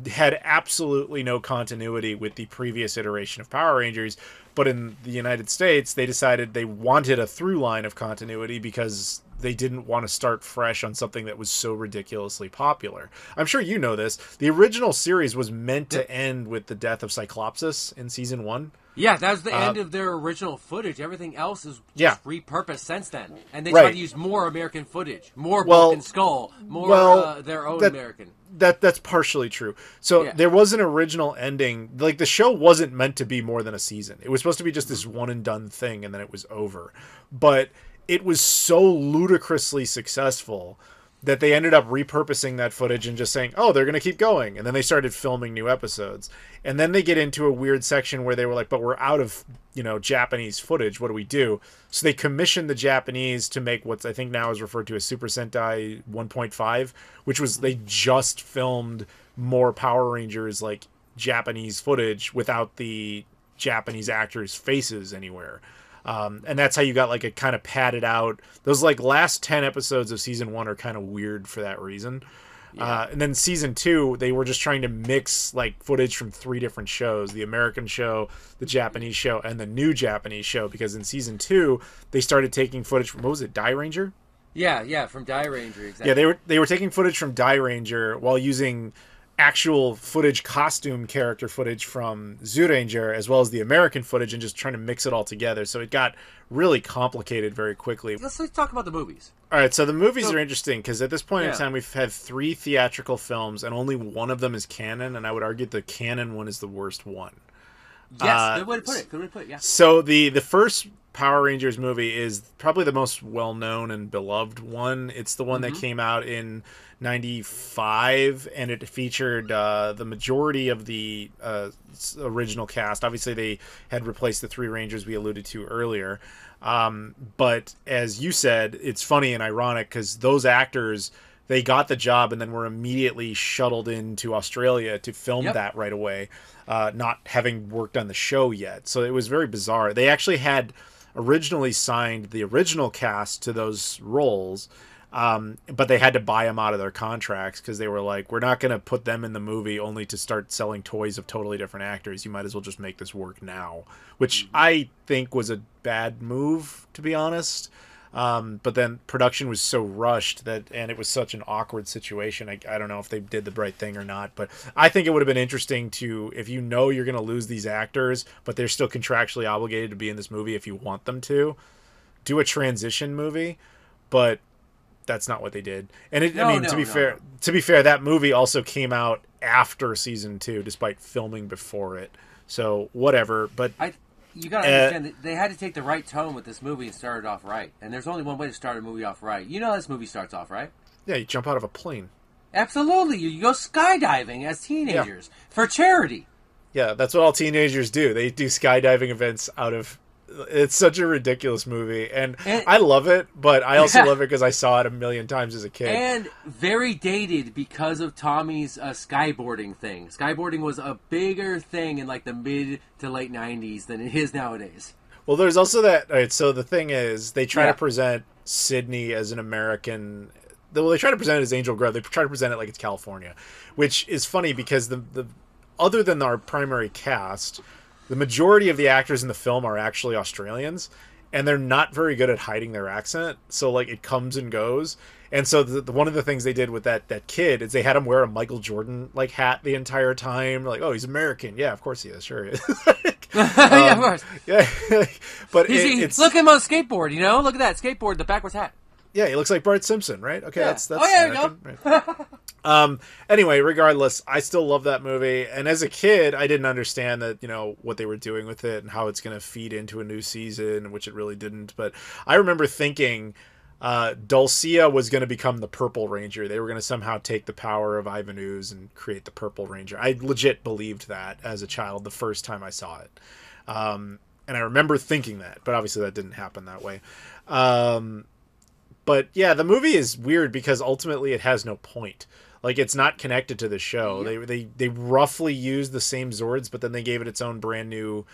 had absolutely no continuity with the previous iteration of Power Rangers, but in the United States, they decided they wanted a through line of continuity because they didn't want to start fresh on something that was so ridiculously popular. I'm sure you know this. The original series was meant to end with the death of Cyclopsis in season 1. Yeah, that was the end of their original footage. Everything else is just repurposed since then. And they tried to use more American footage, more Bulk and Skull, more their own American. That's partially true. So there was an original ending. Like, the show wasn't meant to be more than a season. It was supposed to be just this one and done thing, and then it was over. But it was so ludicrously successful that they ended up repurposing that footage and just saying, oh, they're going to keep going. And then they started filming new episodes. And then they get into a weird section where they were like, but we're out of, Japanese footage. What do we do? So they commissioned the Japanese to make what I think now is referred to as Super Sentai 1.5, which was they just filmed more Power Rangers, like Japanese footage without the Japanese actors' faces anywhere. And that's how you got like a kind of padded out. Those like last 10 episodes of season 1 are kind of weird for that reason. And then season 2, they were just trying to mix like footage from 3 different shows: the American show, the Japanese show, and the new Japanese show. Because in season 2, they started taking footage from, what was it, Die Ranger? Yeah, from Die Ranger, exactly. Yeah, they were taking footage from Die Ranger while using actual footage, costume character footage from Zyuranger, as well as the American footage, and just trying to mix it all together. So it got really complicated very quickly. Let's talk about the movies. All right, so the movies are interesting because at this point in time, we've had 3 theatrical films, and only one of them is canon, and I would argue the canon one is the worst one. Yes, good way to put it, yeah. So the first Power Rangers movie is probably the most well-known and beloved one. It's the one that came out in 95, and it featured the majority of the original cast. Obviously, they had replaced the 3 Rangers we alluded to earlier. But as you said, it's funny and ironic because those actors, they got the job and then were immediately shuttled into Australia to film that right away, not having worked on the show yet. So it was very bizarre. They actually had originally signed the original cast to those roles, but they had to buy them out of their contracts because they were like, we're not going to put them in the movie only to start selling toys of totally different actors. You might as well just make this work now, which I think was a bad move, to be honest. But then production was so rushed and it was such an awkward situation. I don't know if they did the right thing or not, but I think it would have been interesting to, if you know you're going to lose these actors, but they're still contractually obligated to be in this movie if you want them to, do a transition movie. But that's not what they did. And No, I mean, no, to be no. fair, that movie also came out after season 2, despite filming before it. So whatever. But You gotta understand that they had to take the right tone with this movie and start it off right. And there's only one way to start a movie off right. You know how this movie starts off, right? yeah, you jump out of a plane. Absolutely. You go skydiving as teenagers for charity. Yeah, that's what all teenagers do. They do skydiving events out of. It's such a ridiculous movie, and I love it. But I also love it because I saw it a million times as a kid. And very dated because of Tommy's skyboarding thing. Skyboarding was a bigger thing in like the mid to late 90s than it is nowadays. Well, there's also that. All right, so the thing is, they try to present Sydney as an American. Well, they try to present it as Angel Grove. They try to present it like it's California, which is funny because the other than our primary cast, the majority of the actors in the film are actually Australians, and they're not very good at hiding their accent. So like it comes and goes. And so one of the things they did with that kid is they had him wear a Michael Jordan like hat the entire time. Like, oh, he's American. Yeah, of course he is. Sure he is. Yeah, of course. Yeah, but it's look at him on a skateboard. You know, look at that skateboard, the backwards hat. Yeah, he looks like Bart Simpson, right? Okay, Yeah. that's There you American, right? Anyway, regardless, I still love that movie, and as a kid, I didn't understand that, you know, what they were doing with it and how it's going to feed into a new season, which it really didn't. But I remember thinking Dulcia was going to become the Purple Ranger. They were going to somehow take the power of Ivan Ooze and create the Purple Ranger. I legit believed that as a child the first time I saw it. And I remember thinking that, but obviously that didn't happen that way. But yeah, the movie is weird because ultimately it has no point. Like, it's not connected to the show. Yeah. They roughly used the same Zords, but then they gave it its own brand new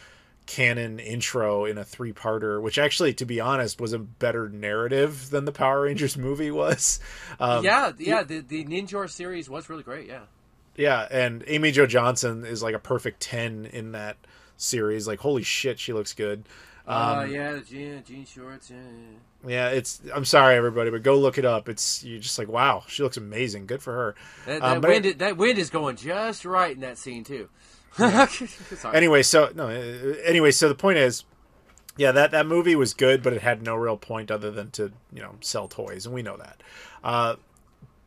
canon intro in a 3-parter, which actually, to be honest, was a better narrative than the Power Rangers movie was. The Ninja series was really great, yeah. Yeah, and Amy Jo Johnson is like a perfect 10 in that series. Like, holy shit, she looks good. Jean shorts, yeah. I'm sorry, everybody, but go look it up. You're just like, wow, she looks amazing. Good for her. That wind is going just right in that scene too. Yeah. Anyway, so the point is, yeah, that movie was good, but it had no real point other than to, you know, sell toys, and we know that.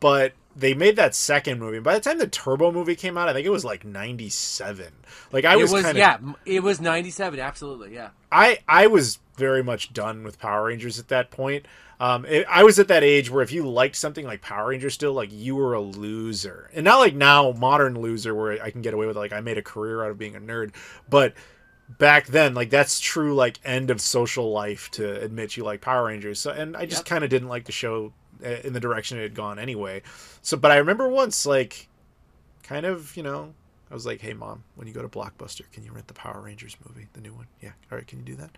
But they made that second movie. By the time the Turbo movie came out, I think it was like 97. Like it was 97. Absolutely, yeah. I was very much done with Power Rangers at that point. I was at that age where if you liked something like Power Rangers still, like, you were a loser. And not like now, modern loser, where I can get away with, like, I made a career out of being a nerd. But back then, like, that's true, like, end of social life to admit you like Power Rangers. So, and I just kind of didn't like the show in the direction it had gone anyway. So, but I remember once, like, kind of, you know, I was like, hey, Mom, when you go to Blockbuster, can you rent the Power Rangers movie, the new one? Yeah. All right, can you do that?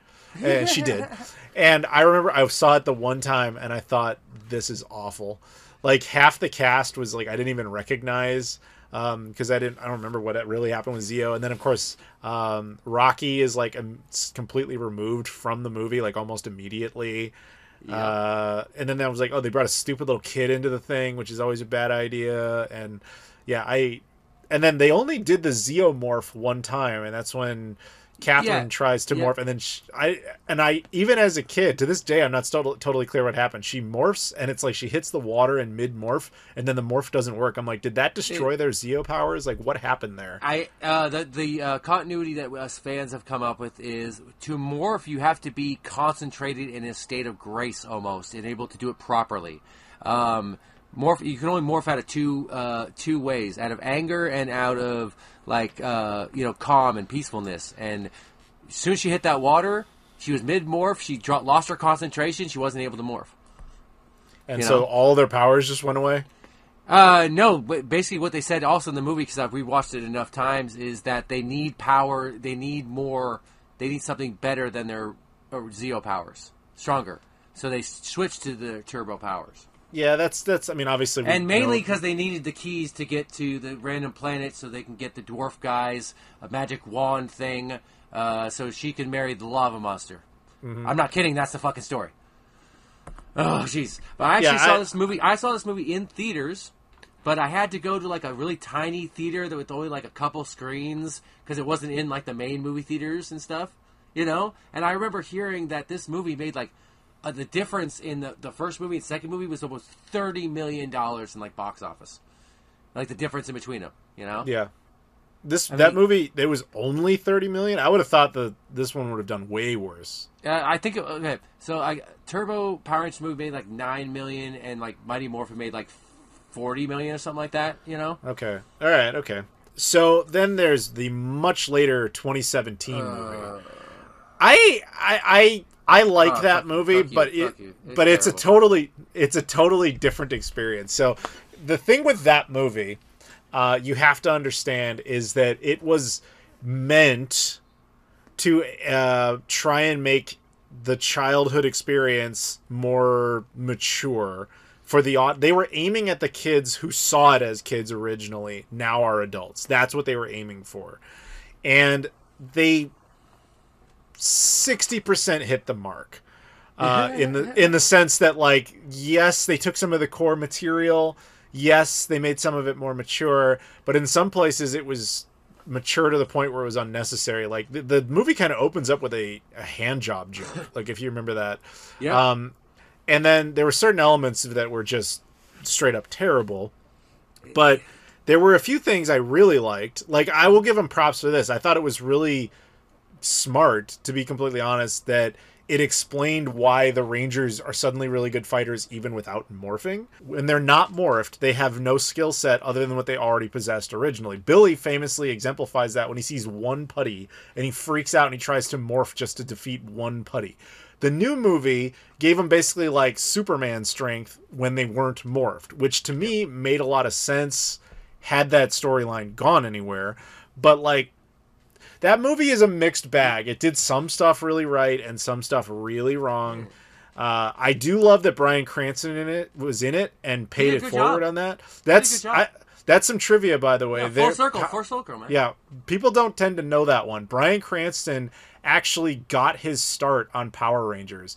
And she did. And I remember I saw it the one time, and I thought, this is awful. Like, half the cast was, like, I didn't even recognize, because I don't remember what really happened with Zeo. And then, of course, Rocky is, like, completely removed from the movie, like, almost immediately. Yeah. And then I was like, oh, they brought a stupid little kid into the thing, which is always a bad idea. And yeah, and then they only did the Zeomorph one time, and that's when Catherine tries to morph, and then I even as a kid, to this day, I'm not totally clear what happened. She morphs, and it's like she hits the water in mid morph, and then the morph doesn't work. I'm like, did that destroy their Zeo powers? Like, what happened there? The continuity that us fans have come up with is to morph, you have to be concentrated in a state of grace almost, and able to do it properly. You can only morph out of two ways: out of anger and out of calm and peacefulness. And as soon as she hit that water, she was mid morph. She lost her concentration. She wasn't able to morph. And so all their powers just went away. No, but basically what they said also in the movie, because I've rewatched it enough times, is that they need power. They need more. They need something better than their Zeo powers, stronger. So they switched to the turbo powers. Yeah, that's. I mean, obviously, and mainly because they needed the keys to get to the random planet, so they can get the dwarf guys a magic wand thing, so she can marry the lava monster. Mm-hmm. I'm not kidding. That's the fucking story. Oh, jeez. But I actually saw this movie. I saw this movie in theaters, but I had to go to like a really tiny theater that with only like a couple screens because it wasn't in like the main movie theaters and stuff, you know. And I remember hearing that this movie made like the difference in the first movie and second movie was almost $30 million in like box office. Like the difference in between them, you know? Yeah. That movie, it was only 30 million. I would have thought that this one would have done way worse. I think okay. So Turbo Power Rangers movie made like 9 million, and like Mighty Morphin made like 40 million or something like that. You know? Okay. All right. Okay. So then there's the much later 2017 movie. I like that movie, but it's a totally different experience. So the thing with that movie, you have to understand, is that it was meant to try and make the childhood experience more mature for they were aiming at the kids who saw it as kids originally, now are adults. That's what they were aiming for. And they 60% hit the mark. In the sense that, like, yes, they took some of the core material, yes, they made some of it more mature, but in some places it was mature to the point where it was unnecessary. Like the movie kind of opens up with a hand job joke, like if you remember that. Yeah. And then there were certain elements that were just straight up terrible, but there were a few things I really liked. Like, I will give them props for this. I thought it was really smart, to be completely honest, that it explained why the Rangers are suddenly really good fighters even without morphing. When they're not morphed, they have no skill set other than what they already possessed originally. Billy famously exemplifies that when he sees one putty and he freaks out and he tries to morph just to defeat one putty. The new movie gave him basically like Superman strength when they weren't morphed, which to me made a lot of sense had that storyline gone anywhere. But like, that movie is a mixed bag. It did some stuff really right and some stuff really wrong. I do love that Bryan Cranston was in it and paid it forward on that. That's some trivia, by the way. Yeah, full circle, man. Yeah, people don't tend to know that one. Bryan Cranston actually got his start on Power Rangers.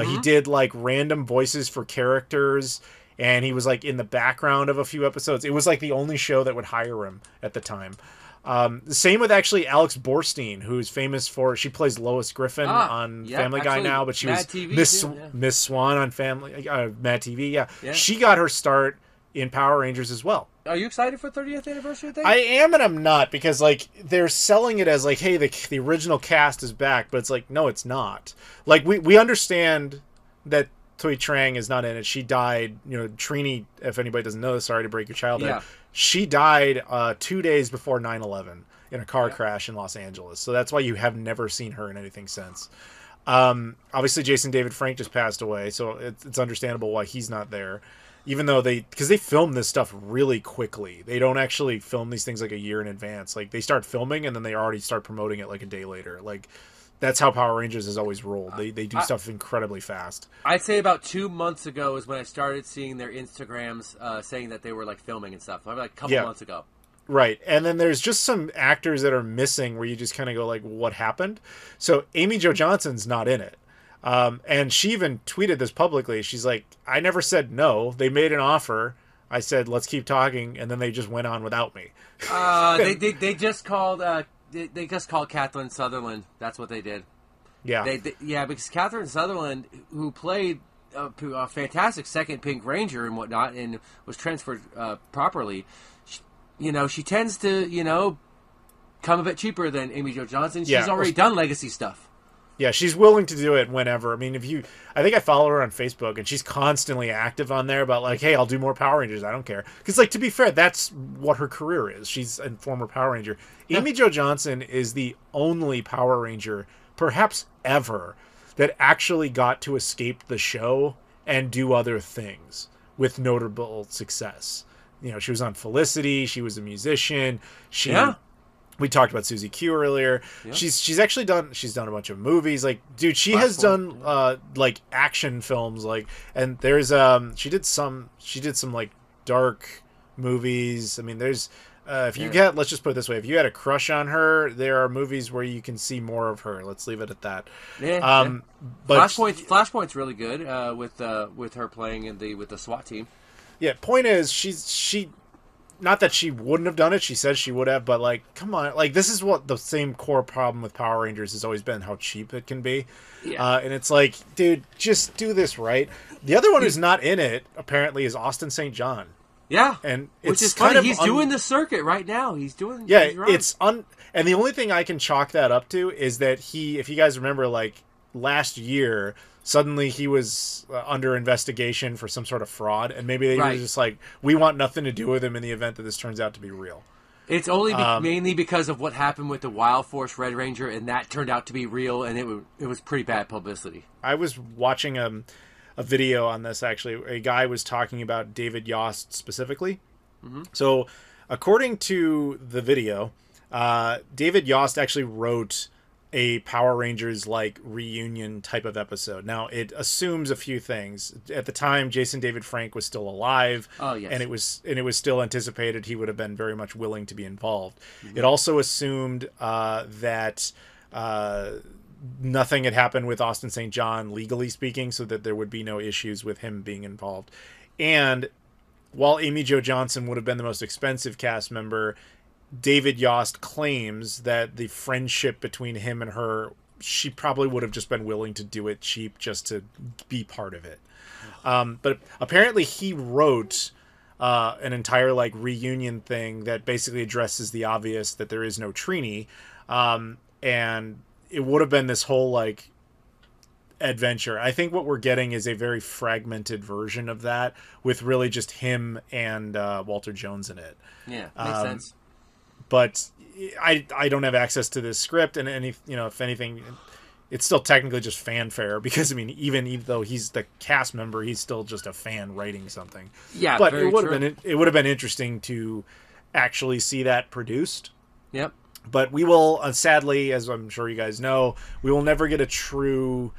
He did like random voices for characters, and he was like in the background of a few episodes. It was like the only show that would hire him at the time. The same with actually Alex Borstein, who's famous for, she plays Lois Griffin on Family Guy now, but she was Miss Swan on Mad TV. Yeah, she got her start in Power Rangers as well. Are you excited for 30th anniversary thing? I am and I'm not, because like they're selling it as like, hey, the original cast is back, but it's like, no, it's not. Like we understand that Tui Trang is not in it. She died, Trini, if anybody doesn't know, sorry to break your childhood. Yeah. She died 2 days before 9/11 in a car crash in Los Angeles. So that's why you have never seen her in anything since. Obviously Jason David Frank just passed away, so it's understandable why he's not there. Even though because they film this stuff really quickly. They don't actually film these things like a year in advance. Like, they start filming and then they already start promoting it like a day later. Like, that's how Power Rangers has always rolled. They do stuff incredibly fast. I'd say about 2 months ago is when I started seeing their Instagrams saying that they were like filming and stuff. Like a couple months ago. Right. And then there's just some actors that are missing where you just kind of go like, what happened? So Amy Jo Johnson's not in it. And she even tweeted this publicly. She's like, I never said no. They made an offer. I said, let's keep talking. And then they just went on without me. They just called, they just called Kathleen Sutherland. That's what they did. Yeah. Because Kathleen Sutherland, who played a fantastic second Pink Ranger and whatnot, and was transferred properly, she tends to, come a bit cheaper than Amy Jo Johnson. She's already done legacy stuff. Yeah, she's willing to do it whenever. I mean, I think I follow her on Facebook, and she's constantly active on there about like, hey, I'll do more Power Rangers. I don't care. Because, like, to be fair, that's what her career is. She's a former Power Ranger. Yeah. Amy Jo Johnson is the only Power Ranger, perhaps ever, that actually got to escape the show and do other things with notable success. She was on Felicity. She was a musician. We talked about Susie Q earlier. Yeah. She's actually done a bunch of movies. Like, dude, she has done like action films. Like, and there's she did some like dark movies. I mean, there's let's just put it this way: if you had a crush on her, there are movies where you can see more of her. Let's leave it at that. Yeah. But Flashpoint's really good with her playing with the SWAT team. Yeah. Point is, she not that she wouldn't have done it, she says she would have, but like, come on, like, this is what the same core problem with Power Rangers has always been, how cheap it can be. Yeah. And it's like, dude, just do this right. The other one who's not in it apparently is Austin St. John. Yeah, and which is funny. He's doing the circuit right now. He's doing. Yeah, he's and the only thing I can chalk that up to is that if you guys remember, like last year, suddenly he was under investigation for some sort of fraud, and maybe they were just like, we want nothing to do with him in the event that this turns out to be real. It's only mainly because of what happened with the Wild Force Red Ranger, and that turned out to be real, and it was pretty bad publicity. I was watching a video on this, actually. A guy was talking about David Yost specifically. Mm-hmm. So, according to the video, David Yost actually wrote a Power Rangers like reunion type of episode. Now, it assumes a few things. At the time, Jason David Frank was still alive. Oh, yes. And it was still anticipated he would have been very much willing to be involved. Mm-hmm. It also assumed that nothing had happened with Austin St. John, legally speaking, so that there would be no issues with him being involved. And while Amy Jo Johnson would have been the most expensive cast member, David Yost claims that the friendship between him and her, she probably would have just been willing to do it cheap just to be part of it. But apparently he wrote an entire like reunion thing that basically addresses the obvious that there is no Trini. And it would have been this whole like adventure. I think what we're getting is a very fragmented version of that with really just him and Walter Jones in it. Yeah, makes sense. But I don't have access to this script, and if anything, it's still technically just fanfare because I mean even though he's the cast member, he's still just a fan writing something. Yeah, but it would have been interesting to actually see that produced. Yep. But we will, sadly, as I'm sure you guys know, we will never get a true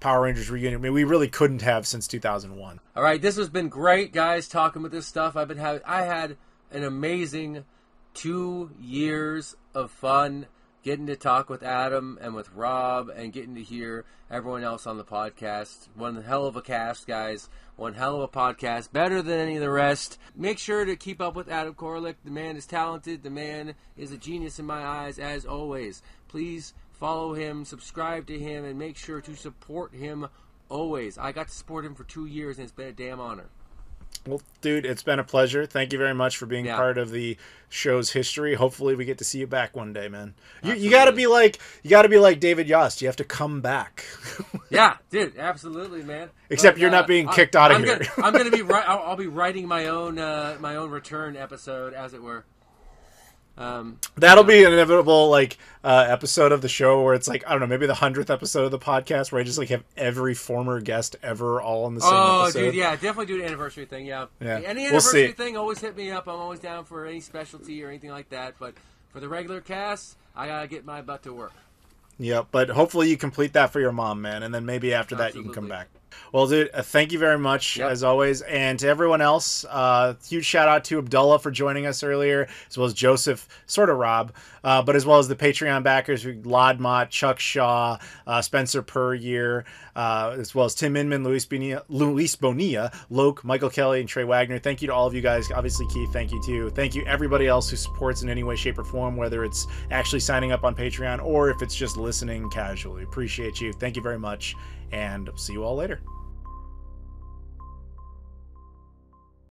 Power Rangers reunion. I mean, we really couldn't have since 2001. All right, this has been great, guys, talking with this stuff. I had an amazing 2 years of fun getting to talk with Adam and with Rob and getting to hear everyone else on the podcast. One hell of a cast, guys. One hell of a podcast. Better than any of the rest. Make sure to keep up with Adam Koralik. The man is talented. The man is a genius in my eyes, as always. Please follow him, subscribe to him, and make sure to support him always. I got to support him for 2 years, and it's been a damn honor. Well, dude, it's been a pleasure. Thank you very much for being part of the show's history. Hopefully, we get to see you back one day, man. You got to be like David Yost. You have to come back. Yeah, dude, absolutely, man. Except you're not being kicked out of here. I'm gonna be I'll be writing my own return episode, as it were. That'll be an inevitable episode of the show where it's like, I don't know, maybe the 100th episode of the podcast where I just like have every former guest ever all on the same episode. Oh, dude, yeah, definitely do an anniversary thing. Yeah. Any we'll anniversary thing, always hit me up. I'm always down for any specialty or anything like that. But for the regular cast, I gotta get my butt to work. Yeah, but hopefully you complete that for your mom, man, and then maybe after that you can come back. Well, dude, thank you very much, as always. And to everyone else, huge shout-out to Abdullah for joining us earlier, as well as Joseph, sort of Rob, but as well as the Patreon backers, Lodmott, Chuck Shaw, Spencer Puryear, as well as Tim Inman, Luis Bonilla, Loke, Michael Kelly, and Trey Wagner. Thank you to all of you guys. Obviously, Keith, thank you too. Thank you everybody else who supports in any way, shape, or form, whether it's actually signing up on Patreon or if it's just listening casually. Appreciate you. Thank you very much, and see you all later.